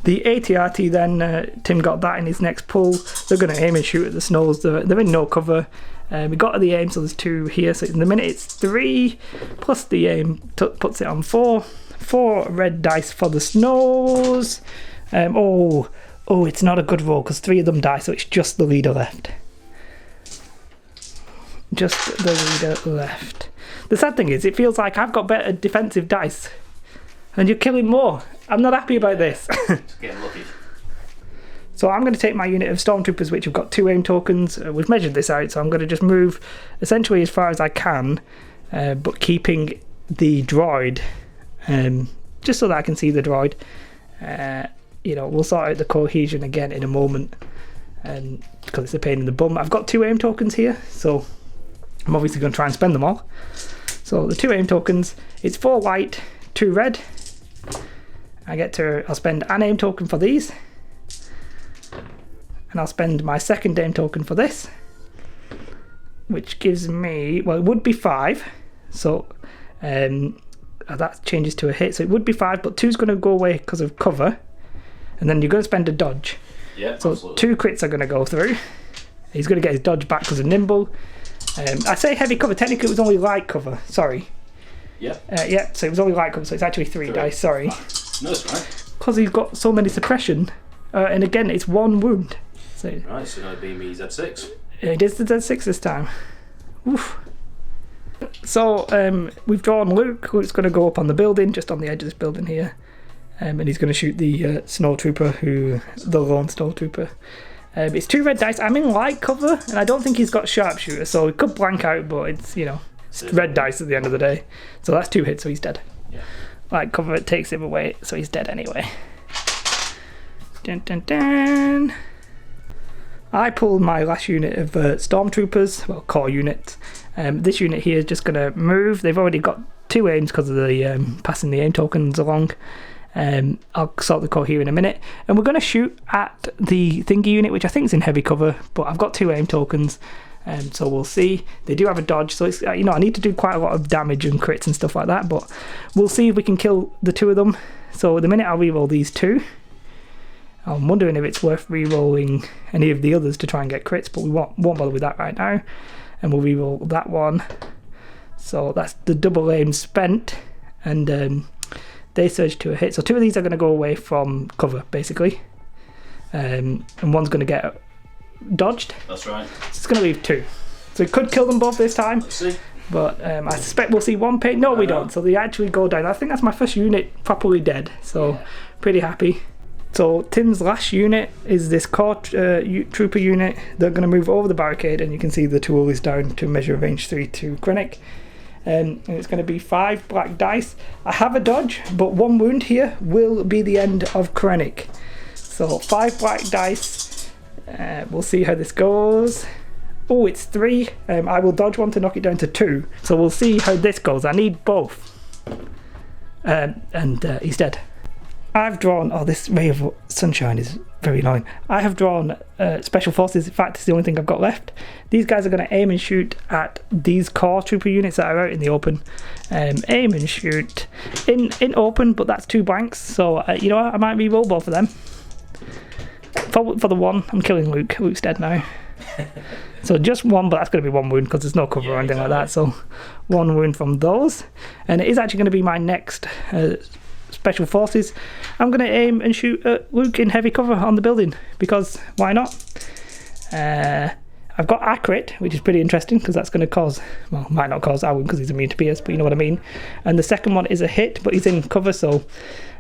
The ATRT then, Tim got that in his next pull. They're going to aim and shoot at the snows. They're in no cover. We got to the aim, so there's 2 here. So in the minute it's 3, plus the aim puts it on 4. 4 red dice for the snows. Oh, it's not a good roll because 3 of them die, so it's just the leader left. Just the leader left. The sad thing is, it feels like I've got better defensive dice. And you're killing more. I'm not happy about this. Just getting lucky. So I'm going to take my unit of stormtroopers, which have got 2 aim tokens. We've measured this out, so I'm going to just move essentially as far as I can, but keeping the droid, just so that I can see the droid. We'll sort out the cohesion again in a moment, because it's a pain in the bum. I've got 2 aim tokens here, so I'm obviously going to try and spend them all. So the 2 aim tokens, it's 4 white, 2 red. I'll spend an aim token for these, and I'll spend my second aim token for this, which gives me, well, it would be 5, so that changes to a hit, so it would be 5, but 2's going to go away because of cover, and then you're going to spend a dodge. Yeah, so absolutely. 2 crits are going to go through. He's going to get his dodge back because of nimble. I say heavy cover, technically it was only light cover, sorry. Yeah. So it was only light cover, so it's actually 3 dice, sorry. No, that's right. Because he's got so many suppression, and again, it's 1 wound. So, right, so now it'd be me Z6. It is the Z6 this time. Oof. So we've drawn Luke, who's going to go up on the building, just on the edge of this building here. And he's going to shoot the snowtrooper, the lone snowtrooper. It's 2 red dice. I'm in light cover, and I don't think he's got sharpshooter, so it could blank out, but it's, it's red dice at the end of the day. So that's 2 hits, so he's dead. Yeah. Light cover, it takes him away, so he's dead anyway. Dun, dun, dun. I pulled my last unit of stormtroopers, well, core units. This unit here is just going to move. They've already got 2 aims because of the passing the aim tokens along. I'll sort the core here in a minute. And we're going to shoot at the thingy unit, which I think is in heavy cover, but I've got 2 aim tokens. So we'll see. They do have a dodge, so it's, you know, I need to do quite a lot of damage and crits and stuff like that, but we'll see if we can kill the two of them. So at the minute I'll reroll these two. I'm wondering if it's worth re-rolling any of the others to try and get crits, but we won't bother with that right now. And we'll re-roll that one. So that's the double aim spent, and they surge to a hit. So two of these are going to go away from cover, basically. And one's going to get dodged. That's right. So it's going to leave two. So we could kill them both this time. Let's see. But I suspect we'll see one paint. No, we don't. So they actually go down. I think that's my first unit properly dead. So pretty happy. So Tim's last unit is this core trooper unit. They're going to move over the barricade, and you can see the tool is down to measure range 3 to Krennic. And it's going to be 5 black dice. I have a dodge, but 1 wound here will be the end of Krennic. So 5 black dice. We'll see how this goes. Oh, it's 3. I will dodge 1 to knock it down to 2. So we'll see how this goes. I need both. And he's dead. I've drawn... Oh, this ray of sunshine is very annoying. I have drawn special forces. In fact, it's the only thing I've got left. These guys are going to aim and shoot at these core trooper units that are out in the open. Aim and shoot in open, but that's 2 blanks. So, you know what? I might re-roll both of them. For the one, I'm killing Luke. Luke's dead now. So just 1, but that's going to be 1 wound because there's no cover or anything like that. So 1 wound from those. And it is actually going to be my next... special forces. I'm going to aim and shoot at Luke in heavy cover on the building, because why not? I've got accurate, which is pretty interesting because that's going to cause, well, might not cause Owen because he's immune to pierce, but you know what I mean. And the second one is a hit, but he's in cover, so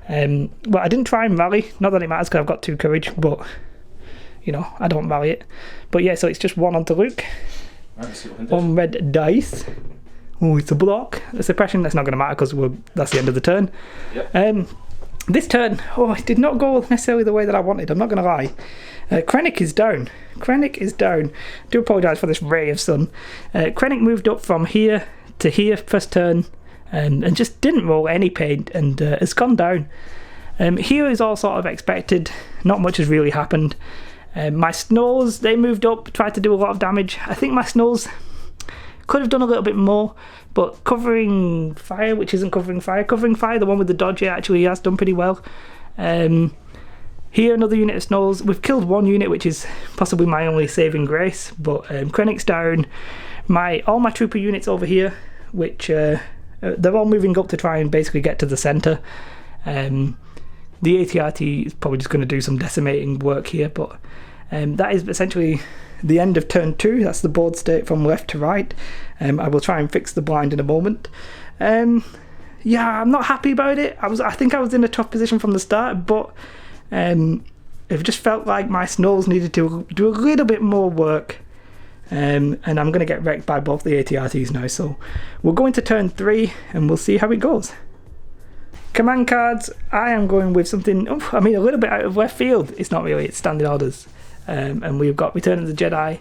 well, I didn't try and rally, not that it matters because I've got 2 courage, but you know, I don't rally it. But yeah, so it's just 1 onto Luke. Right, 1 red dice. Oh, it's a block. A suppression, that's not going to matter because that's the end of the turn. Yep. This turn, it did not go necessarily the way that I wanted, I'm not going to lie. Krennic is down. Krennic is down. I do apologise for this ray of sun. Krennic moved up from here to here first turn and just didn't roll any paint and has gone down. Here is all sort of expected. Not much has really happened. My snows, they moved up, tried to do a lot of damage. I think my snows... could have done a little bit more, but covering fire, which isn't covering fire, the one with the dodge actually has done pretty well. Here another unit of snows. We've killed 1 unit, which is possibly my only saving grace, but Krennic's down. All my trooper units over here, which they're all moving up to try and basically get to the centre. The ATRT is probably just going to do some decimating work here, but that is essentially the end of turn 2. That's the board state from left to right. I will try and fix the blind in a moment. Yeah, I'm not happy about it. I think I was in a tough position from the start, but it just felt like my snows needed to do a little bit more work. And I'm going to get wrecked by both the ATRTs now. So we'll go into turn 3 and we'll see how it goes. Command cards, I am going with something, a little bit out of left field. It's not really, it's standing orders. And we've got Return of the Jedi,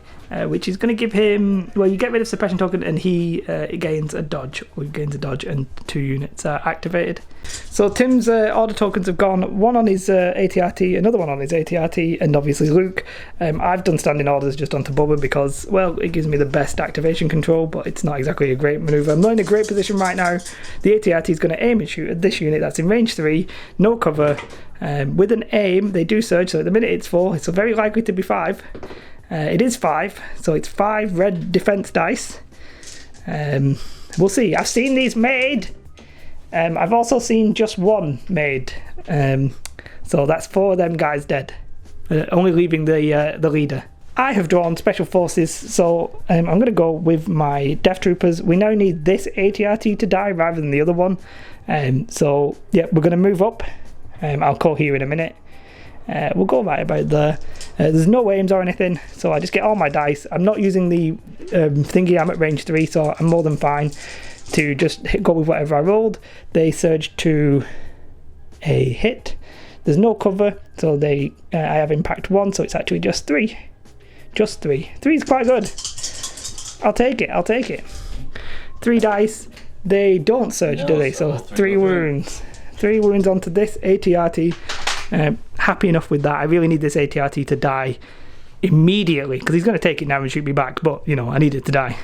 which is going to give him... Well, you get rid of suppression token and he gains a dodge. Or he gains a dodge and 2 units are activated. So Tim's order tokens have gone. 1 on his ATRT, another 1 on his ATRT, and obviously Luke. I've done standing orders just onto Bubba because, well, it gives me the best activation control, but it's not exactly a great manoeuvre. I'm not in a great position right now. The ATRT is going to aim and shoot at this unit that's in range 3, no cover. With an aim, they do surge, so at the minute it's 4, it's very likely to be 5. It is 5, so it's 5 red defense dice. We'll see. I've seen these made. I've also seen just 1 made. So that's 4 of them guys dead. Only leaving the leader. I have drawn special forces, so I'm going to go with my Death Troopers. We now need this ATRT to die rather than the other one. So yeah, we're going to move up. I'll call here in a minute. We'll go right about there. There's no aims or anything, so I just get all my dice. I'm not using the thingy, I'm at range 3, so I'm more than fine to just go with whatever I rolled. They surge to a hit. There's no cover, so I have impact 1, so it's actually just 3. Just 3. 3 is quite good. I'll take it. 3 dice. They don't surge, do they? So 3 wounds. 3 wounds onto this ATRT. Happy enough with that. I really need this ATRT to die immediately, because he's going to take it now and shoot me back, but, you know, I need it to die.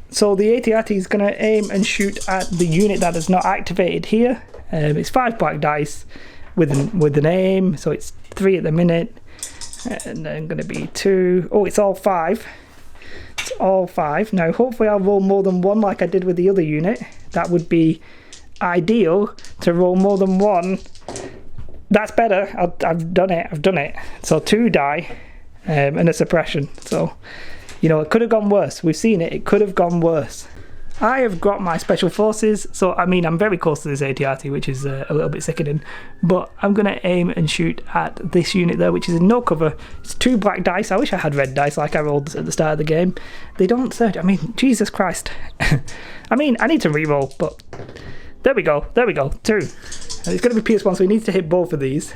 So the AT-AT is going to aim and shoot at the unit that is not activated here. It's 5 black dice with an aim, so it's 3 at the minute, and then going to be 2. Oh, it's all 5. It's all 5. Now, hopefully I'll roll more than 1 like I did with the other unit. That would be ideal, to roll more than 1. That's better. I've done it. So 2 die and a suppression. So, you know, it could have gone worse. We've seen it. It could have gone worse. I have got my special forces, so I mean I'm very close to this AT-AT, which is a little bit sickening, but I'm going to aim and shoot at this unit there, which is in no cover. It's 2 black dice. I wish I had red dice like I rolled at the start of the game. They don't search. I mean, Jesus Christ. I mean, I need to re-roll, but there we go. 2. And it's going to be PS1, so he needs to hit both of these,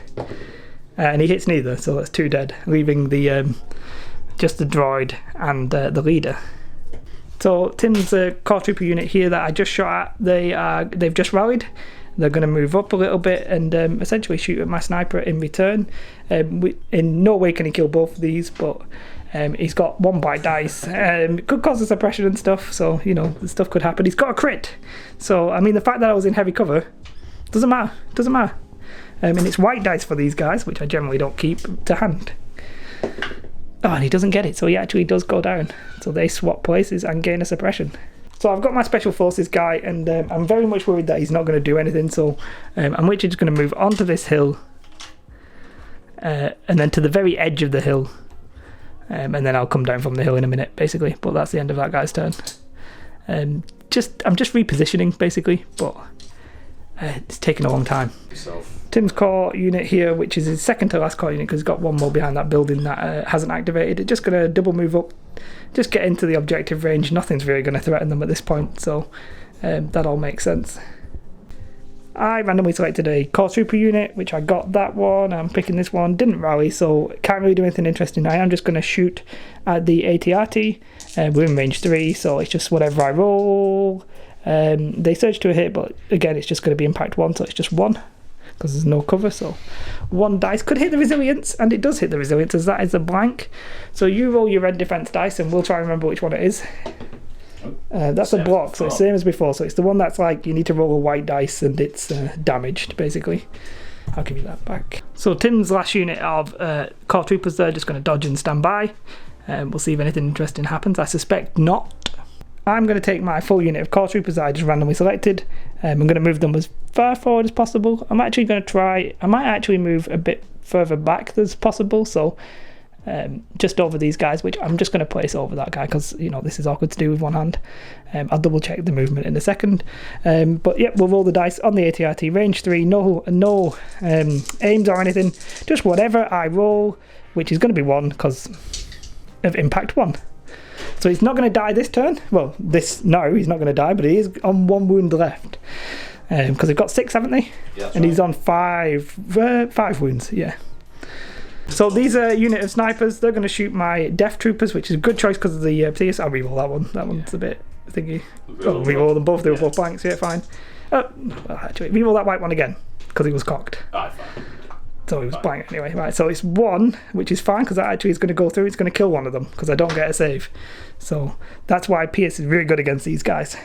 and he hits neither, so that's 2 dead, leaving the just the droid and the leader. So Tim's core trooper unit here that I just shot at, they've just rallied. They're going to move up a little bit and essentially shoot at my sniper in return. In no way can he kill both of these, but he's got 1 black dice. It could cause a suppression and stuff, so, you know, the stuff could happen. He's got a crit. So, I mean, the fact that I was in heavy cover doesn't matter. And it's white dice for these guys, which I generally don't keep to hand. Oh, and he doesn't get it, so he actually does go down. So they swap places and gain a suppression. So I've got my special forces guy, and I'm very much worried that he's not going to do anything, so I'm literally just going to move onto this hill, and then to the very edge of the hill, and then I'll come down from the hill in a minute, basically. But that's the end of that guy's turn. I'm just repositioning, basically, but it's taking a long time. Tim's core unit here, which is his second to last core unit, because he's got 1 more behind that building that hasn't activated. It's just going to double move up, just get into the objective range. Nothing's really going to threaten them at this point, so that all makes sense. I randomly selected a core trooper unit, which I got that one. I'm picking this one. Didn't rally, so can't really do anything interesting. I am just going to shoot at the AT-AT. We're in range 3, so it's just whatever I roll. They surge to a hit, but again, it's just going to be impact 1, so it's just 1. Because there's no cover, so 1 dice could hit the resilience, and it does hit the resilience, as that is a blank. So you roll your red defense dice, and we'll try and remember which one it is. That's a block, so it's the same as before. So it's the one that's like you need to roll a white dice, and it's damaged, basically. I'll give you that back. So Tim's last unit of core troopers there, just going to dodge and stand by. We'll see if anything interesting happens. I suspect not. I'm going to take my full unit of core troopers that I just randomly selected. I'm going to move them as far forward as possible. I'm actually going to try, I might actually move a bit further back as possible, so just over these guys, which I'm just going to place over that guy, because, you know, this is awkward to do with one hand. I'll double check the movement in a second. But yep, we'll roll the dice on the AT-AT, range 3, no aims or anything, just whatever I roll, which is going to be 1 because of impact 1. So he's not going to die this turn. Well, he's not going to die, but he is on 1 wound left. Because they've got 6, haven't they? Yeah, and right. He's on 5 wounds, yeah. So these are a unit of snipers. They're going to shoot my death troopers, which is a good choice because of the PS. I'll reroll that one. That one's a bit thingy. Oh, reroll them both. They were both blanks. Yeah, fine. Actually, reroll that white one again because he was cocked. Fine. So he was blank anyway. Right, so it's 1, which is fine because that actually is going to go through. It's going to kill one of them because I don't get a save. So that's why PS is really good against these guys.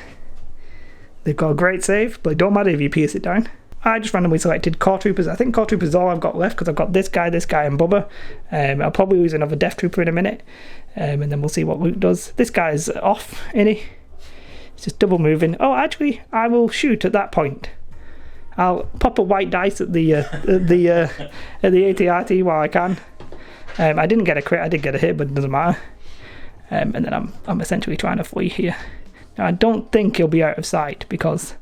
They've got a great save, but it don't matter if you PS it down. I just randomly selected core troopers. I think core troopers is all I've got left because I've got this guy, and Bubba. I'll probably lose another death trooper in a minute, and then we'll see what Luke does. This guy's off, innit? It's just double moving. Oh, actually, I will shoot at that point. I'll pop a white dice at the AT-AT while I can. I didn't get a crit. I did get a hit, but it doesn't matter. And then I'm essentially trying to flee here. Now, I don't think he'll be out of sight because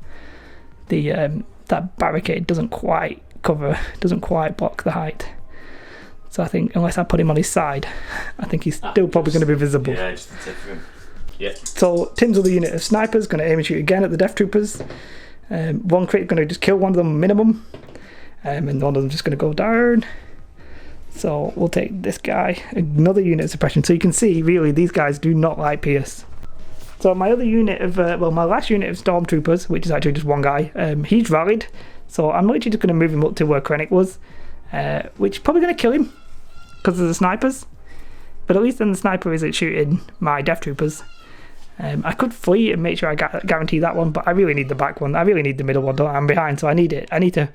the that barricade doesn't quite block the height. So I think unless I put him on his side, I think he's still probably going to be visible. Yeah, just the tip of him. Yeah. So Tim's other unit of snipers going to aim and shoot again at the death troopers. 1 crit going to just kill one of them minimum, and one of them just going to go down. So we'll take this guy, another unit of suppression. So you can see really these guys do not like Pierce. So my other unit of my last unit of stormtroopers, which is actually just 1 guy, he's rallied. So I'm literally just going to move him up to where Krennic was, which is probably going to kill him because of the snipers. but at least then the sniper isn't shooting my death troopers. I could flee and make sure I guarantee that one, but I really need the back one. I really need the middle one. I'm behind, so I need it. I need to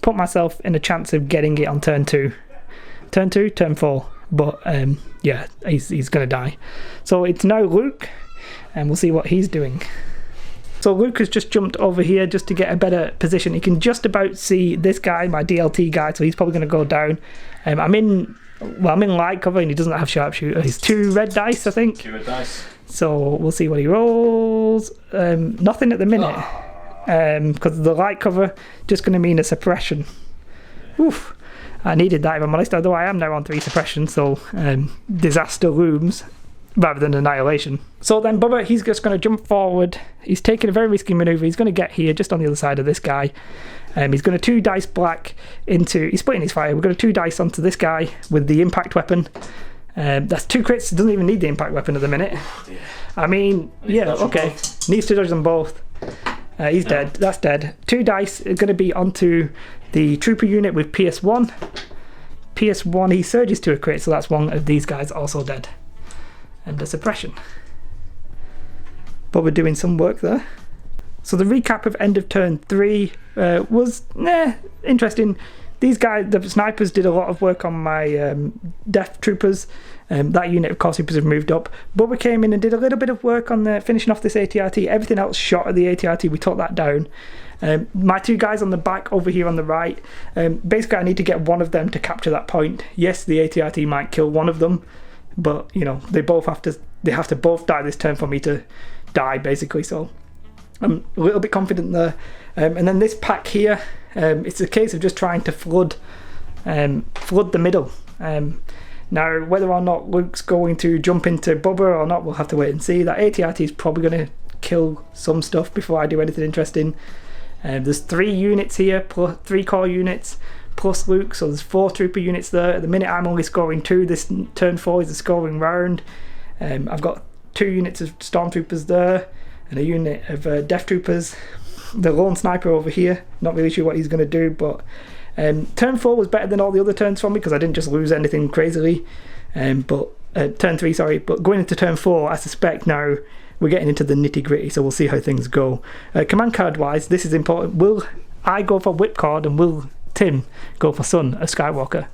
put myself in a chance of getting it on turn 2. Turn 2, turn 4. But yeah, he's going to die. So it's now Luke, and we'll see what he's doing. So Luke has just jumped over here just to get a better position. He can just about see this guy, my DLT guy, so he's probably going to go down. I'm in light cover, and he doesn't have sharpshooter. He's 2 red dice, I think. 2 red dice. So we'll see what he rolls. Nothing at the minute, because the light cover just going to mean a suppression. Oof. I needed that, if I'm honest, although I am now on 3 suppression, so disaster looms rather than annihilation. So then Bubba, he's just going to jump forward. He's taking a very risky manoeuvre. He's going to get here just on the other side of this guy. He's going to 2 dice black into... He's splitting his fire. We're going to 2 dice onto this guy with the impact weapon. That's 2 crits. Doesn't even need the impact weapon at the minute. I mean, yeah, okay. Needs to dodge them both. He's dead. That's dead. 2 dice are going to be onto the trooper unit with PS1. PS1, he surges to a crit, so that's one of these guys also dead. And a suppression. But we're doing some work there. So the recap of end of turn 3 was interesting. These guys, the snipers, did a lot of work on my death troopers. That unit of core supers have moved up. Bubba came in and did a little bit of work on finishing off this ATRT. Everything else shot at the ATRT. We took that down. My 2 guys on the back over here on the right. Basically, I need to get one of them to capture that point. Yes, the ATRT might kill one of them, but you know they have to both die this turn for me to die, basically. So I'm a little bit confident there. And then this pack here, it's a case of just trying to flood the middle. Now, whether or not Luke's going to jump into Bubba or not, we'll have to wait and see. That ATRT is probably going to kill some stuff before I do anything interesting. There's 3 units here, plus 3 core units, plus Luke, so there's 4 trooper units there. At the minute, I'm only scoring 2. This turn 4 is a scoring round. I've got 2 units of stormtroopers there, and a unit of death troopers. The lone sniper over here, not really sure what he's going to do, but turn 4 was better than all the other turns for me because I didn't just lose anything crazily. Turn 3, sorry, but going into turn 4, I suspect now we're getting into the nitty gritty, so we'll see how things go. Command card wise, this is important. Will I go for Whipcord, and will Tim go for Son of Skywalker?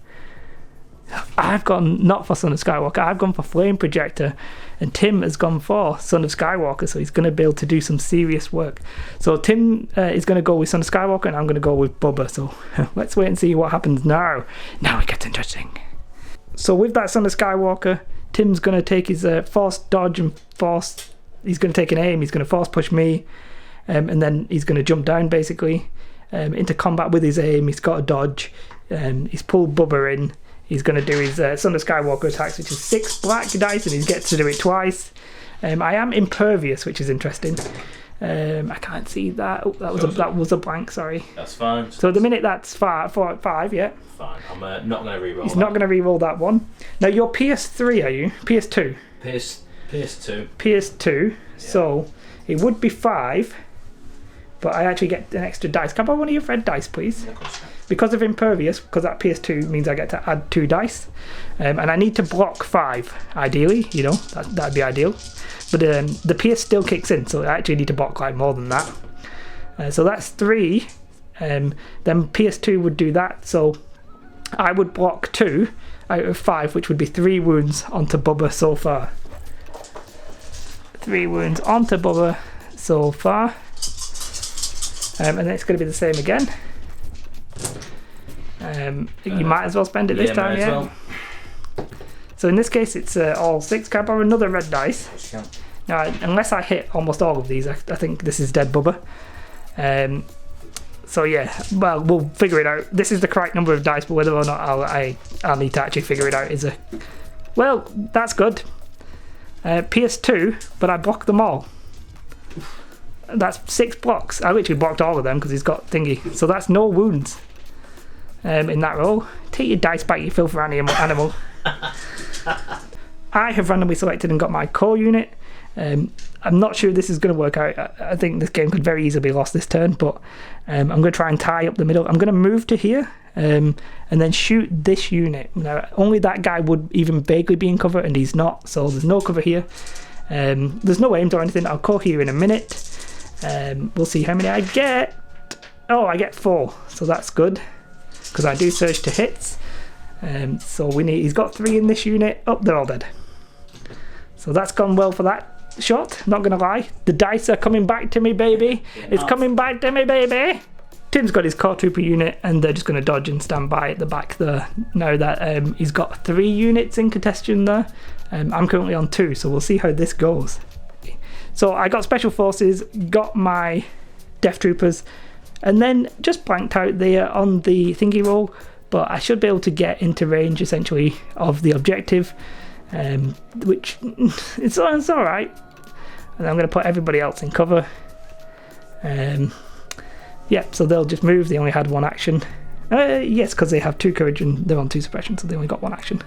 I've gone not for Son of Skywalker, I've gone for Flame Projector, and Tim has gone for Son of Skywalker, so he's going to be able to do some serious work. So Tim is going to go with Son of Skywalker, and I'm going to go with Bubba, so let's wait and see what happens now. Now it gets interesting. So with that Son of Skywalker, Tim's going to take his force dodge and force... He's going to take an aim, he's going to force push me, and then he's going to jump down basically into combat with his aim. He's got a dodge, he's pulled Bubba in. He's going to do his Son of Skywalker attacks, which is 6 black dice, and he gets to do it twice. I am impervious, which is interesting. I can't see that. Oh, that was a blank, sorry. That's fine. So at the minute that's 5, yeah. Fine. I'm not going to reroll. He's not going to reroll that one. Now you're PS3, are you? PS2? PS2. PS2. Yeah. So it would be 5, but I actually get an extra dice. Can I borrow one of your red dice, please? Yeah, of course. Because of impervious, because that PS2 means I get to add 2 dice, and I need to block 5 ideally, you know, that'd be ideal, but the PS still kicks in, so I actually need to block like more than that. So that's 3, then PS2 would do that, so I would block 2 out of 5, which would be 3 wounds onto Bubba so far. 3 wounds onto Bubba so far, and then it's going to be the same again. You might as well spend it this time, yeah. Well. So in this case, it's all 6. Can I borrow another red dice? Now, unless I hit almost all of these, I think this is dead Bubba. So yeah, well, we'll figure it out. This is the correct number of dice, but whether or not I'll need to actually figure it out is a... Well, that's good. PS2, but I blocked them all. That's 6 blocks. I literally blocked all of them because he's got thingy. So that's no wounds. In that roll. Take your dice back, you filthy animal. I have randomly selected and got my core unit. I'm not sure this is going to work out. I think this game could very easily be lost this turn, but I'm going to try and tie up the middle. I'm going to move to here and then shoot this unit. Now, only that guy would even vaguely be in cover, and he's not, so there's no cover here. There's no aims or anything. I'll call here in a minute. We'll see how many I get. Oh, I get 4, so that's good, because I do surge to hits. So he's got 3 in this unit. Oh, they're all dead. So that's gone well for that shot, not gonna lie. The dice are coming back to me, baby. It's coming back to me, baby. Tim's got his core trooper unit, and they're just gonna dodge and stand by at the back there. Now that he's got 3 units in contention there. I'm currently on 2, so we'll see how this goes. So I got special forces, got my death troopers, and then just blanked out there on the thingy roll, but I should be able to get into range essentially of the objective, which it's alright. And I'm going to put everybody else in cover. Yeah, so they'll just move. They only had 1 action. Yes, because they have 2 courage and they're on 2 suppression, so they only got 1 action.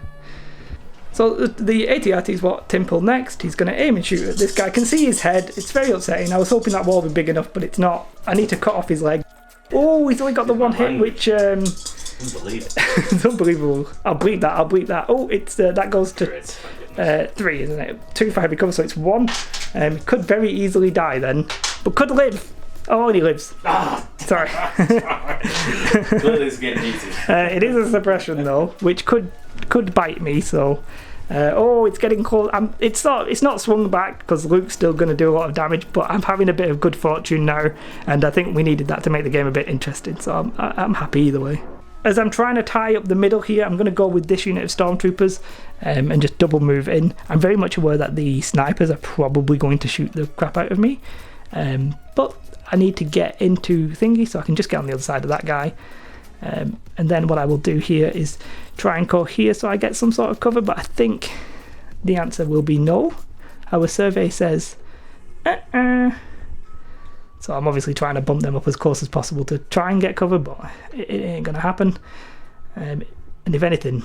So the AT-AT is what Tim pulled next. He's going to aim and shoot at this guy. I can see his head. It's very upsetting. I was hoping that wall would be big enough, but it's not. I need to cut off his leg. Oh, he's only got the 1 hit, which it's unbelievable. I'll bleep that. Oh, it's that goes to 3, isn't it? 2 for heavy cover, so it's 1. Could very easily die then, but could live. Oh, and he lives. Sorry. Clearly it's getting easy. It is a suppression though, which could bite me. So, oh, it's getting close. It's not swung back because Luke's still going to do a lot of damage, but I'm having a bit of good fortune now, and I think we needed that to make the game a bit interesting. So I'm happy either way. As I'm trying to tie up the middle here, I'm going to go with this unit of stormtroopers and just double move in. I'm very much aware that the snipers are probably going to shoot the crap out of me, but I need to get into thingy, so I can just get on the other side of that guy. And then what I will do here is try and go here so I get some sort of cover, but I think the answer will be no. Our survey says so I'm obviously trying to bump them up as close as possible to try and get cover, but it ain't gonna happen. And if anything,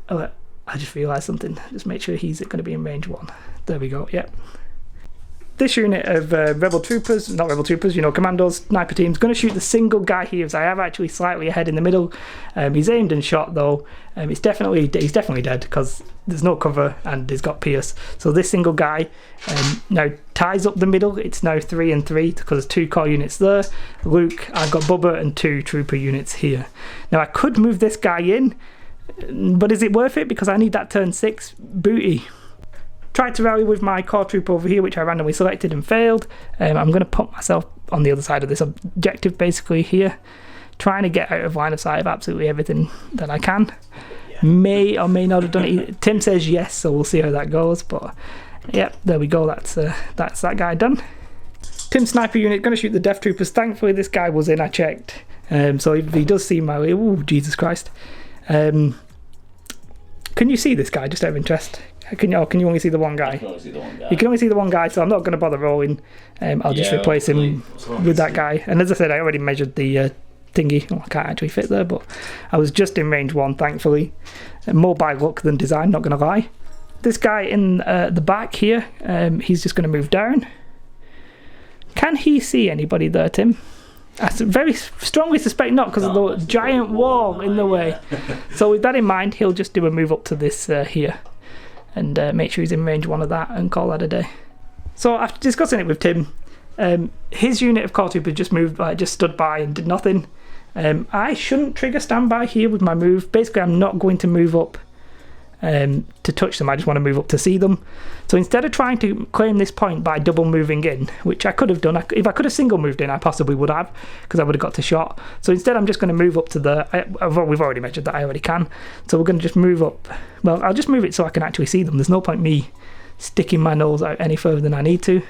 I just realised something. Just make sure he's going to be in range 1. There we go. Yep. This unit of commandos, sniper teams, going to shoot the single guy here, as I am actually slightly ahead in the middle. He's aimed and shot though. He's definitely dead because there's no cover and he's got Pierce. So this single guy now ties up the middle. It's now 3 and 3 because there's 2 core units there. Luke, I've got Bubba and 2 trooper units here. Now I could move this guy in, but is it worth it? Because I need that turn 6 booty. Tried to rally with my core trooper over here, which I randomly selected and failed. I'm going to put myself on the other side of this objective basically here, trying to get out of line of sight of absolutely everything that I can. Yeah. May or may not have done it. Tim says yes, so we'll see how that goes, but yep, there we go. That's that guy done. Tim's sniper unit going to shoot the death troopers. Thankfully this guy was in, I checked, so if he does see my... Oh, Jesus Christ. Can you see this guy, just out of interest? Can you only see the 1 guy? I can only see the 1 guy. You can only see the 1 guy, so I'm not going to bother rolling. I'll just replace him with that guy. And as I said, I already measured the thingy. Oh, I can't actually fit there, but I was just in range 1, thankfully. More by luck than design, not going to lie. This guy in the back here, he's just going to move down. Can he see anybody there, Tim? I very strongly suspect not, because of the giant wall in the way. So with that in mind, he'll just do a move up to this here. And make sure he's in range 1 of that and call that a day. So after discussing it with Tim, his unit of core troopers just moved by, just stood by and did nothing. I shouldn't trigger standby here with my move. Basically, I'm not going to move up to touch them. I just want to move up to see them. So instead of trying to claim this point by double moving in, which I could have done, if I could have single moved in, I possibly would have, because I would have got to shot. So instead I'm just going to move up to we've already measured that, I already can. So we're going to just move up. Well, I'll just move it so I can actually see them. There's no point me sticking my nose out any further than I need to.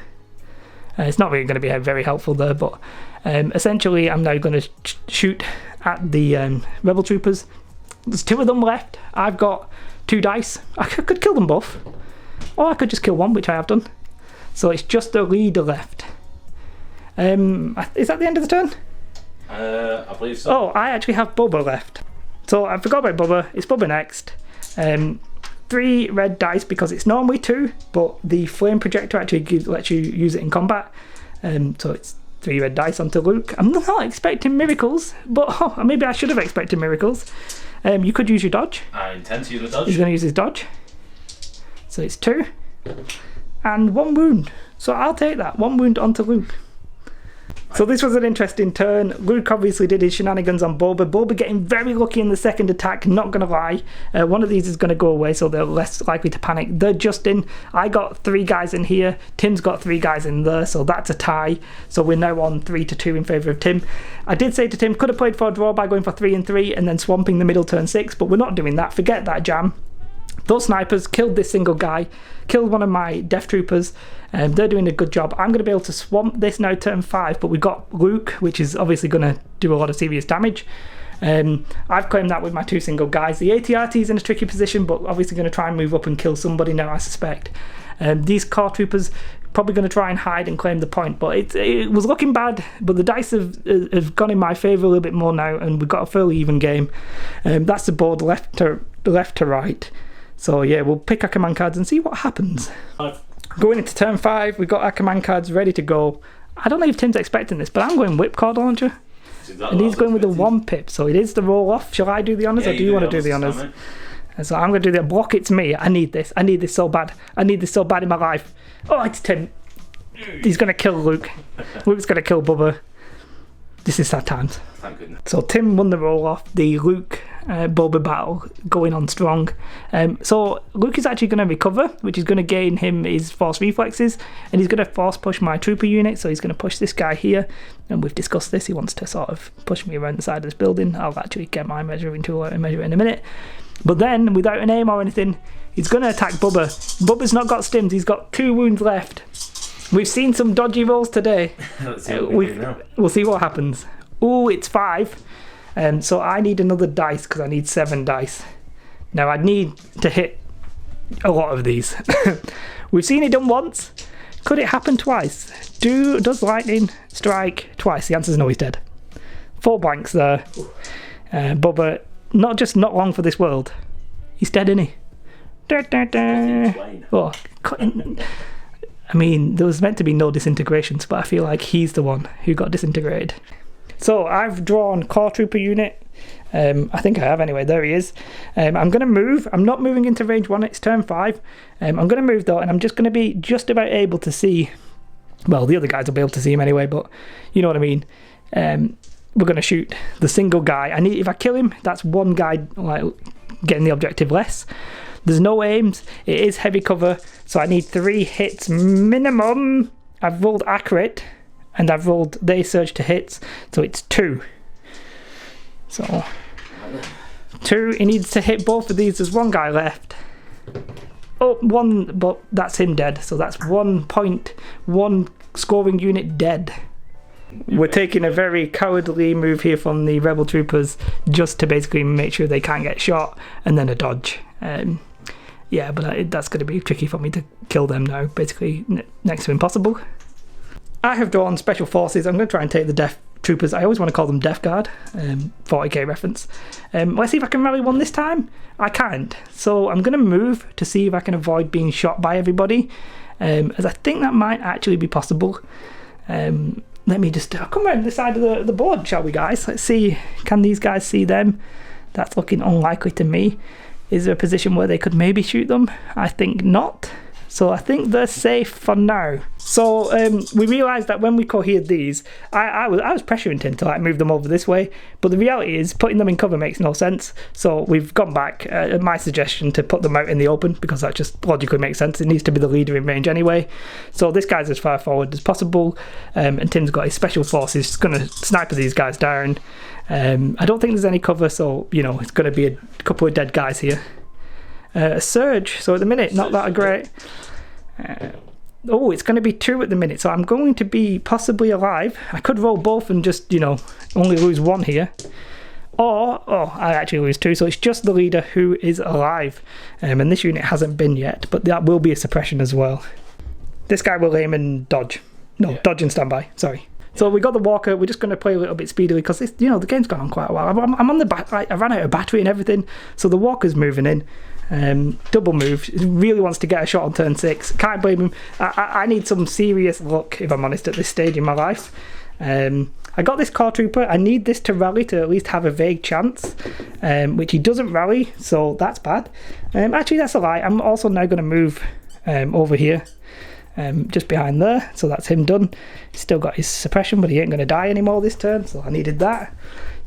It's not really going to be very helpful there, but essentially I'm now going to shoot at the rebel troopers. There's 2 of them left. I've got 2 dice. I could kill them both, or I could just kill 1, which I have done. So it's just the leader left. Is that the end of the turn? I believe so. Oh, I actually have Bubba left. So I forgot about Bubba. It's Bubba next. 3 red dice because it's normally 2, but the flame projector actually lets you use it in combat. So it's 3 red dice onto Luke. I'm not expecting miracles, but maybe I should have expected miracles. You could use your dodge. I intend to use a dodge. He's going to use his dodge. So it's 2. And 1 wound. So I'll take that. 1 wound onto Luke. So this was an interesting turn. Luke obviously did his shenanigans on Boba. Boba getting very lucky in the second attack, not going to lie. One of these is going to go away, so they're less likely to panic. They're just in. I got 3 guys in here. Tim's got 3 guys in there, so that's a tie. So we're now on 3-2 in favour of Tim. I did say to Tim, could have played for a draw by going for 3 and 3 and then swamping the middle turn 6, but we're not doing that. Forget that, Jam. Those snipers killed this single guy, killed one of my Death Troopers, and they're doing a good job. I'm going to be able to swamp this now turn 5, but we've got Luke, which is obviously going to do a lot of serious damage. I've claimed that with my 2 single guys. The AT-RT is in a tricky position, but obviously going to try and move up and kill somebody now, I suspect. These core troopers probably going to try and hide and claim the point, but it was looking bad, but the dice have gone in my favour a little bit more now, and we've got a fairly even game. That's the board left to right. So yeah, we'll pick our command cards and see what happens. Going into turn 5, we've got our command cards ready to go. I don't know if Tim's expecting this, but I'm going Whipcord Launcher. And he's going with the 1 pip, so it is the roll off. Shall I do the honours, or do you want to do the honours? And so I'm going to do the block. It's me. I need this. I need this so bad. I need this so bad in my life. Oh, it's Tim. He's going to kill Luke. Luke's going to kill Bubba. This is sad times. Thank goodness. So Tim won the roll off. The Luke Boba battle going on strong. So Luke is actually going to recover, which is going to gain him his force reflexes, and he's going to force push my trooper unit. So he's going to push this guy here, and we've discussed this. He wants to sort of push me around the side of this building. I'll actually get my measuring tool out and measure it in a minute. But then, without an aim or anything, he's going to attack Bubba. Bubba's not got stims. He's got 2 wounds left. We've seen some dodgy rolls today. Let's see what we do now. We'll see what happens. Oh, it's 5. So I need another dice because I need 7 dice. Now I need to hit a lot of these. We've seen it done once. Could it happen twice? Does lightning strike twice? The answer is no, he's dead. 4 blanks there. Bubba, not long for this world. He's dead, isn't he? Da, da, da. Oh, I mean, there was meant to be no disintegrations, but I feel like he's the one who got disintegrated. So I've drawn core trooper unit. I think I have anyway. There he is. I'm going to move. I'm not moving into range 1. It's turn 5. I'm going to move though, and I'm just going to be just about able to see. Well, the other guys will be able to see him anyway, but you know what I mean. We're going to shoot the single guy. If I kill him, that's 1 guy like getting the objective less. There's no aims. It is heavy cover, so I need 3 hits minimum. I've rolled accurate, and I've rolled they surge to hits, so it's 2. So 2. He needs to hit both of these. There's 1 guy left. Oh, 1, but that's him dead. So that's 1 scoring unit dead. We're taking a very cowardly move here from the rebel troopers, just to basically make sure they can't get shot, and then a dodge. Yeah, but that's going to be tricky for me to kill them now. Basically, next to impossible. I have drawn special forces. I'm going to try and take the Death Troopers. I always want to call them Death Guard. 40k reference. Let's see if I can rally 1 this time. I can't. So I'm going to move to see if I can avoid being shot by everybody. As I think that might actually be possible. Let me just I'll come around the side of the board, shall we, guys? Let's see. Can these guys see them? That's looking unlikely to me. Is there a position where they could maybe shoot them? I think not. So I think they're safe for now. So we realised that when we cohered these, I was pressuring Tim to like move them over this way, but the reality is putting them in cover makes no sense. So we've gone back at my suggestion to put them out in the open, because that just logically makes sense. It needs to be the leader in range anyway. So this guy's as far forward as possible, and Tim's got his special forces. He's going to sniper these guys down. I don't think there's any cover, so you know it's going to be a couple of dead guys here. A surge, so at the minute not that great. Oh, it's going to be 2 at the minute, so I'm going to be possibly alive. I could roll both and just, you know, only lose 1 here. Or, I actually lose 2, so it's just the leader who is alive. And this unit hasn't been yet, but that will be a suppression as well. This guy will aim and dodge. No, yeah. Dodge and standby, sorry. So we got the walker. We're just going to play a little bit speedily because you know the game's gone on quite a while. I'm on the I ran out of battery and everything, so the walker's moving in. Double move. He really wants to get a shot on turn 6. Can't blame him. I need some serious luck, if I'm honest, at this stage in my life. I got this core trooper. I need this to rally to at least have a vague chance, which he doesn't rally, so that's bad. Actually, that's a lie. I'm also now going to move over here, just behind there, so that's him done. He's still got his suppression, but he ain't going to die anymore this turn, so I needed that.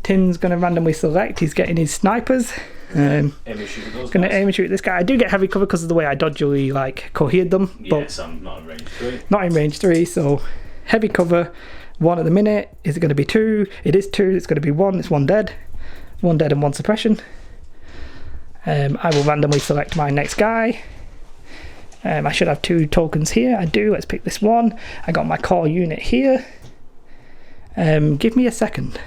Tim's going to randomly select. He's getting his snipers. Aim and shoot at those Going to guys. aim and shoot at this guy. I do get heavy cover because of the way I dodgily cohered them, but Yes, I'm not in range 3. not in range 3, so heavy cover. 1 at the minute. Is it going to be 2? It is 2. It's going to be 1. It's 1 dead. 1 dead and 1 suppression. I will randomly select my next guy. I should have 2 tokens here. I do. Let's pick this one. I got my core unit here. Give me a second.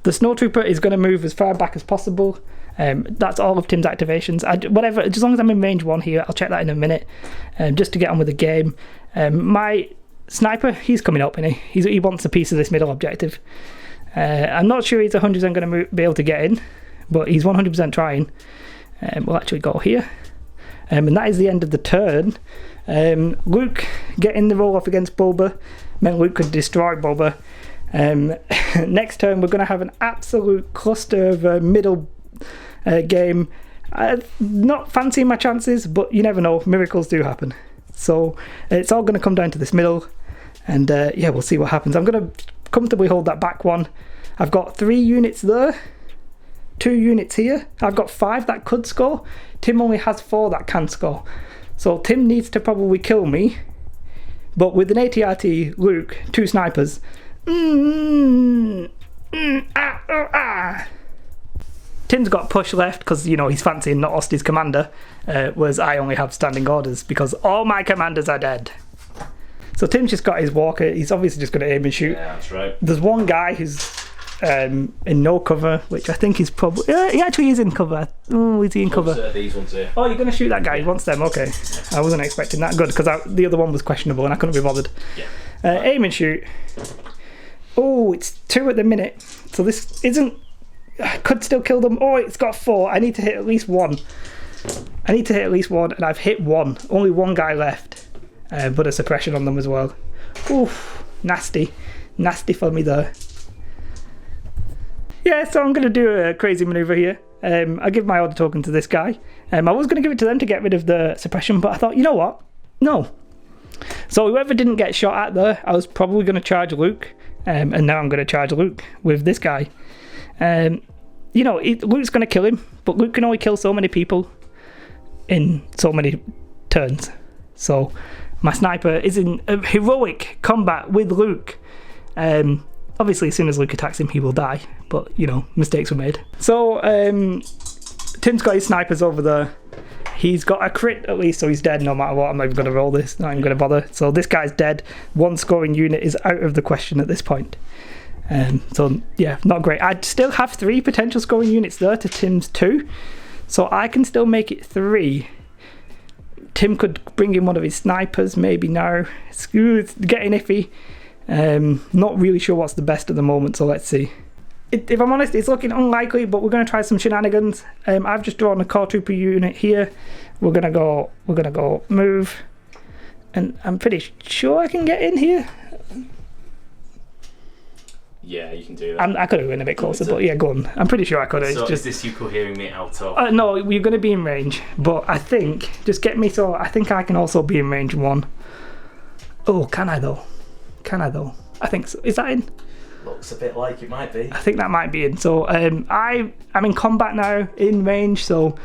The snowtrooper is going to move as far back as possible. That's all of Tim's activations. Whatever, as long as I'm in range 1 here, I'll check that in a minute, just to get on with the game. My sniper, he's coming up, and he wants a piece of this middle objective. I'm not sure he's 100% going to be able to get in, but he's 100% trying. We'll actually go here. And that is the end of the turn. Luke getting the roll off against Boba meant Luke could destroy Boba. Next turn we're going to have an absolute cluster of a middle game. Not fancying my chances, but you never know, miracles do happen. So it's all going to come down to this middle, and yeah, we'll see what happens. I'm going to comfortably hold that back one. I've got 3 units there, 2 units here. I've got 5 that could score. Tim only has 4 that can score. So Tim needs to probably kill me, but with an ATRT, Luke, 2 snipers. Tim's got push left because, you know, he's fancying not lost his commander, whereas I only have standing orders because all my commanders are dead. So Tim's just got his walker. He's obviously just going to aim and shoot. Yeah, that's right. There's one guy who's in no cover, which I think he's probably... he actually is in cover. Oh, is he in cover? These ones here. Oh, you're going to shoot that guy? He wants them, okay. I wasn't expecting that. Good, because the other one was questionable and I couldn't be bothered. Yeah. Aim and shoot. Oh, it's 2 at the minute. So this isn't... I could still kill them. Oh, it's got 4. I need to hit at least 1. I need to hit at least 1, and I've hit 1. Only 1 guy left. But a suppression on them as well. Oof, nasty. Nasty for me there. Yeah, so I'm going to do a crazy manoeuvre here. I give my order token to this guy. I was going to give it to them to get rid of the suppression, but I thought, you know what? No. So whoever didn't get shot at there, I was probably going to charge Luke. And now I'm going to charge Luke with this guy. You know, Luke's going to kill him, but Luke can only kill so many people in so many turns. So my sniper is in a heroic combat with Luke. Obviously, as soon as Luke attacks him, he will die. But, you know, mistakes were made. So, Tim's got his snipers over there. He's got a crit at least, so he's dead no matter what. I'm not even going to roll this. Not even going to bother. So this guy's dead. 1 scoring unit is out of the question at this point. So, yeah, not great. I still have 3 potential scoring units there to Tim's 2. So I can still make it 3. Tim could bring in one of his snipers maybe now. It's getting iffy. Not really sure what's the best at the moment, so let's see. If I'm honest, it's looking unlikely, but we're going to try some shenanigans. I've just drawn a core trooper unit here. We're gonna go move, and I'm pretty sure I can get in here. Yeah, you can do that. I could have been a bit closer, but yeah, go on. I'm pretty sure I could have. So just... is this you cohering me out of? No, we're going to be in range, but I think, just get me so, I think I can also be in range 1. Oh, can I though? I think so. Is that in? Looks a bit like it might be. I think that might be in. So I'm in combat now, in range, so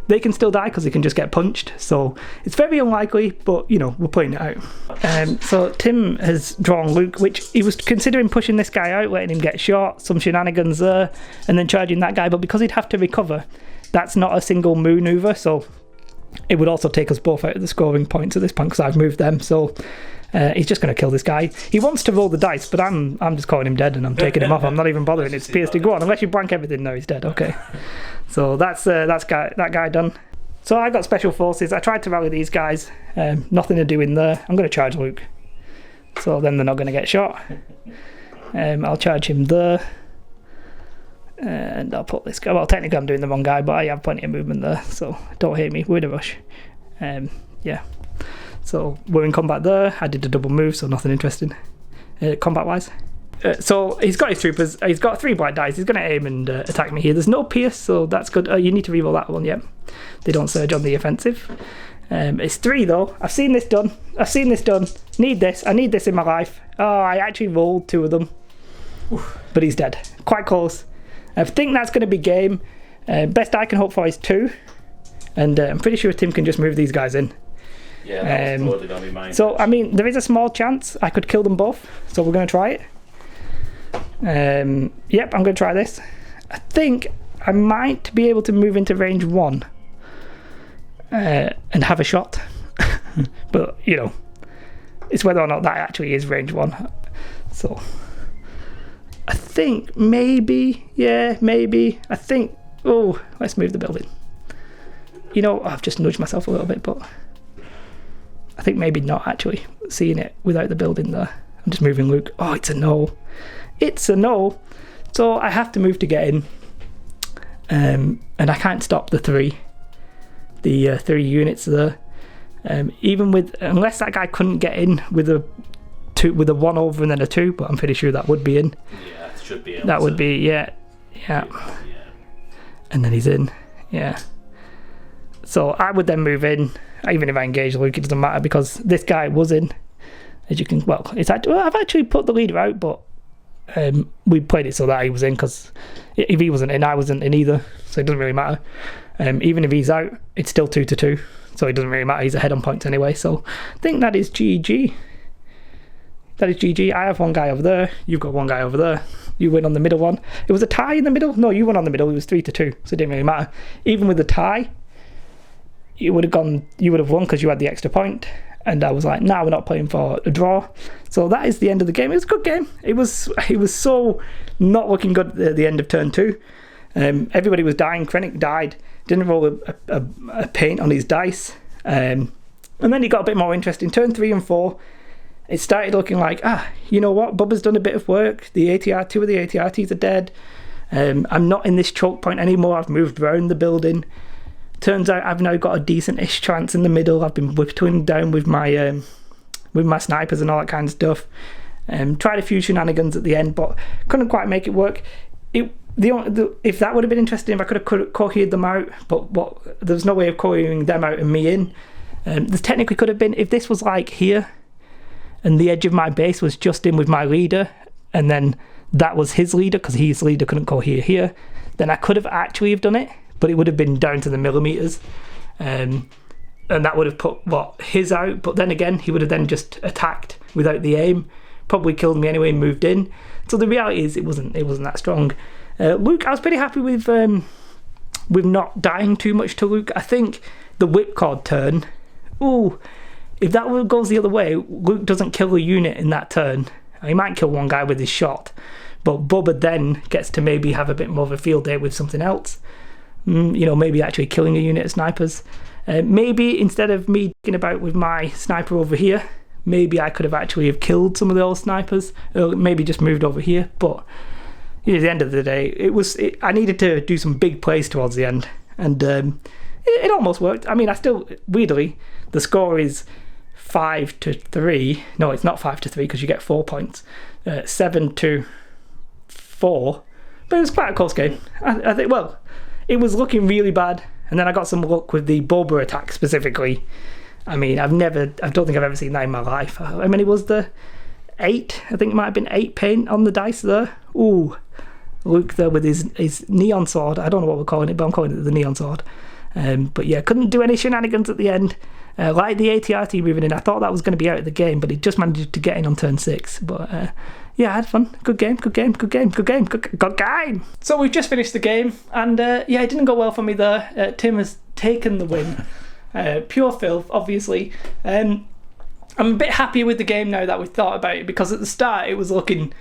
they can still die because they can just get punched. So it's very unlikely, but you know, we're playing it out. So Tim has drawn Luke, which he was considering pushing this guy out, letting him get shot, some shenanigans there, and then charging that guy. But because he'd have to recover, that's not a single maneuver. So it would also take us both out of the scoring points at this point because I've moved them. So he's just going to kill this guy. He wants to roll the dice, but I'm just calling him dead and I'm taking him off. I'm not even bothering. It's PSD. Go on, unless you blank everything. No, he's dead. Okay. So that guy done. So I got special forces. I tried to rally these guys. Nothing to do in there. I'm going to charge Luke. So then they're not going to get shot. I'll charge him there. And I'll put this guy. Well, technically I'm doing the wrong guy, but I have plenty of movement there. So don't hate me. We're in a rush. Yeah. So we're in combat there. I did a double move, so nothing interesting. combat-wise. So he's got his troopers. He's got 3 black dice. He's going to aim and attack me here. There's no pierce, so that's good. You need to reroll that one, yeah. They don't surge on the offensive. It's 3 though. I've seen this done. Need this. I need this in my life. Oh, I actually rolled 2 of them. Oof. But he's dead. Quite close. I think that's going to be game. Best I can hope for is 2. And I'm pretty sure Tim can just move these guys in. Yeah, that's totally going to be mine. So, I mean, there is a small chance I could kill them both. So we're going to try it. Yep, I'm going to try this. I think I might be able to move into range 1 and have a shot. But, you know, it's whether or not that actually is range 1. So, I think maybe, I think, oh, let's move the building. You know, I've just nudged myself a little bit, but I think maybe not actually seeing it without the building there. I'm just moving Luke. Oh, it's a no. It's a no. So I have to move to get in. And I can't stop the 3 units there. Even with, unless that guy couldn't get in with a 1 over and then a 2, but I'm pretty sure that would be in. Yeah, it should be. That would be, yeah. And then he's in, yeah. So I would then move in. Even if I engage Luke, it doesn't matter because this guy was in. As you can, I've actually put the leader out, but we played it so that he was in because if he wasn't in, I wasn't in either, so it doesn't really matter. Even if he's out, it's still 2-2, so it doesn't really matter. He's ahead on points anyway, so I think that is GG. That is GG. I have 1 guy over there. You've got 1 guy over there. You win on the middle one. It was a tie in the middle. No, you won on the middle. It was 3-2, so it didn't really matter. Even with the tie, you would have won because you had the extra point. And I was like, nah, we're not playing for a draw. So that is the end of the game. It was a good game. It was so not looking good at the end of turn 2. Everybody was dying. Krennic died. Didn't roll a paint on his dice. And then he got a bit more interesting. Turn 3 and 4, it started looking like, you know what? Bubba's done a bit of work. The ATR, 2 of the ATRTs are dead. I'm not in this choke point anymore. I've moved around the building. Turns out I've now got a decent-ish chance in the middle. I've been whittling down with my snipers and all that kind of stuff. Tried a few shenanigans at the end, but couldn't quite make it work. If that would have been interesting, if I could have cohered them out, but there's no way of cohering them out and me in. There technically could have been, if this was like here, and the edge of my base was just in with my leader, and then that was his leader, because his leader couldn't cohere here, then I could have actually have done it. But it would have been down to the millimeters, and that would have put his out. But then again, he would have then just attacked without the aim, probably killed me anyway and moved in. So the reality is, it wasn't that strong. Luke, I was pretty happy with not dying too much to Luke. I think the whipcord turn. Ooh, if that goes the other way, Luke doesn't kill a unit in that turn. He might kill 1 guy with his shot, but Bubba then gets to maybe have a bit more of a field day with something else. You know, maybe actually killing a unit of snipers. Maybe instead of me thinking about with my sniper over here, maybe I could have actually have killed some of those snipers, or maybe just moved over here. But at the end of the day, I needed to do some big plays towards the end, and it almost worked. I mean, weirdly, the score is 5-3. No, it's not 5-3 because you get 4 points. 7-4. But it was quite a close game. I think, well, it was looking really bad, and then I got some luck with the Boba attack specifically. I mean, I don't think I've ever seen that in my life. How many was there? 8? I think it might have been 8 paint on the dice there. Ooh, Luke there with his neon sword. I don't know what we're calling it, but I'm calling it the neon sword. But yeah, couldn't do any shenanigans at the end. Like the ATRT moving in, I thought that was going to be out of the game, but it just managed to get in on turn 6. But yeah, I had fun. Good game. So we've just finished the game, and yeah, it didn't go well for me there. Tim has taken the win. Pure filth, obviously. I'm a bit happier with the game now that we've thought about it, because at the start it wasn't looking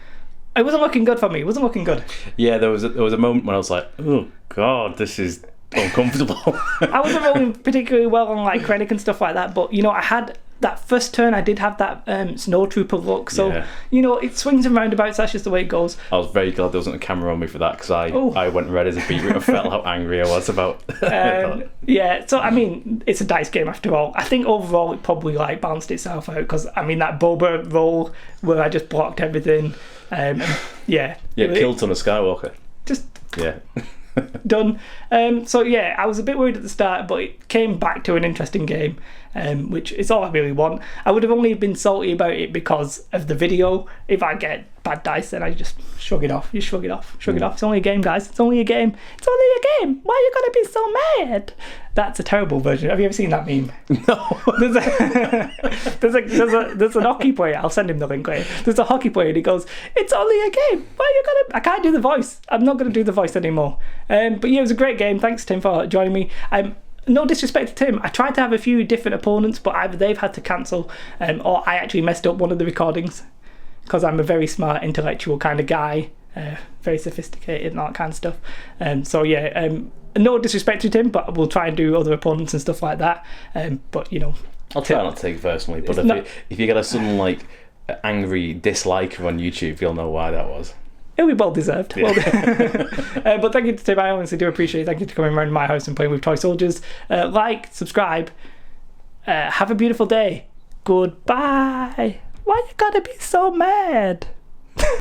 good for me. It wasn't looking good. Yeah, there was a moment when I was like, oh god, this is uncomfortable. I wasn't rolling particularly well on like Krennic and stuff like that, but you know, I had that first turn I did have that snow trooper look, so it swings and roundabouts. That's just the way it goes. I was very glad there wasn't a camera on me for that, because I went red as a beetroot. I felt how angry I was about yeah, so I mean, it's a dice game after all. I think overall it probably like balanced itself out, because I mean that Boba roll where I just blocked everything, killed on a Skywalker. Just yeah. Done. So yeah, I was a bit worried at the start, but it came back to an interesting game, which is all I really want. I would have only been salty about it because of the video. If I get bad dice, then I just shrug it off. You shrug it off. Shrug it off. It's only a game, guys. It's only a game. It's only a game. Why are you gonna be so mad? That's a terrible version. Have you ever seen that meme? No. There's an hockey player. I'll send him the link later. There's a hockey player and he goes, "It's only a game. Why are you gonna?" I can't do the voice. I'm not gonna do the voice anymore. But yeah, it was a great game. Thanks, Tim, for joining me. No disrespect to Tim. I tried to have a few different opponents, but either they've had to cancel, or I actually messed up one of the recordings, because I'm a very smart, intellectual kind of guy, very sophisticated and all that kind of stuff. No disrespect to Tim, but we'll try and do other opponents and stuff like that. But I'll try not to take it personally. But if you get a sudden like angry disliker on YouTube, you'll know why that was. It'll be well deserved. Yeah. But thank you to Tim. I honestly do appreciate it. Thank you for coming around my house and playing with toy soldiers. Like, subscribe. Have a beautiful day. Goodbye. Why you gotta be so mad?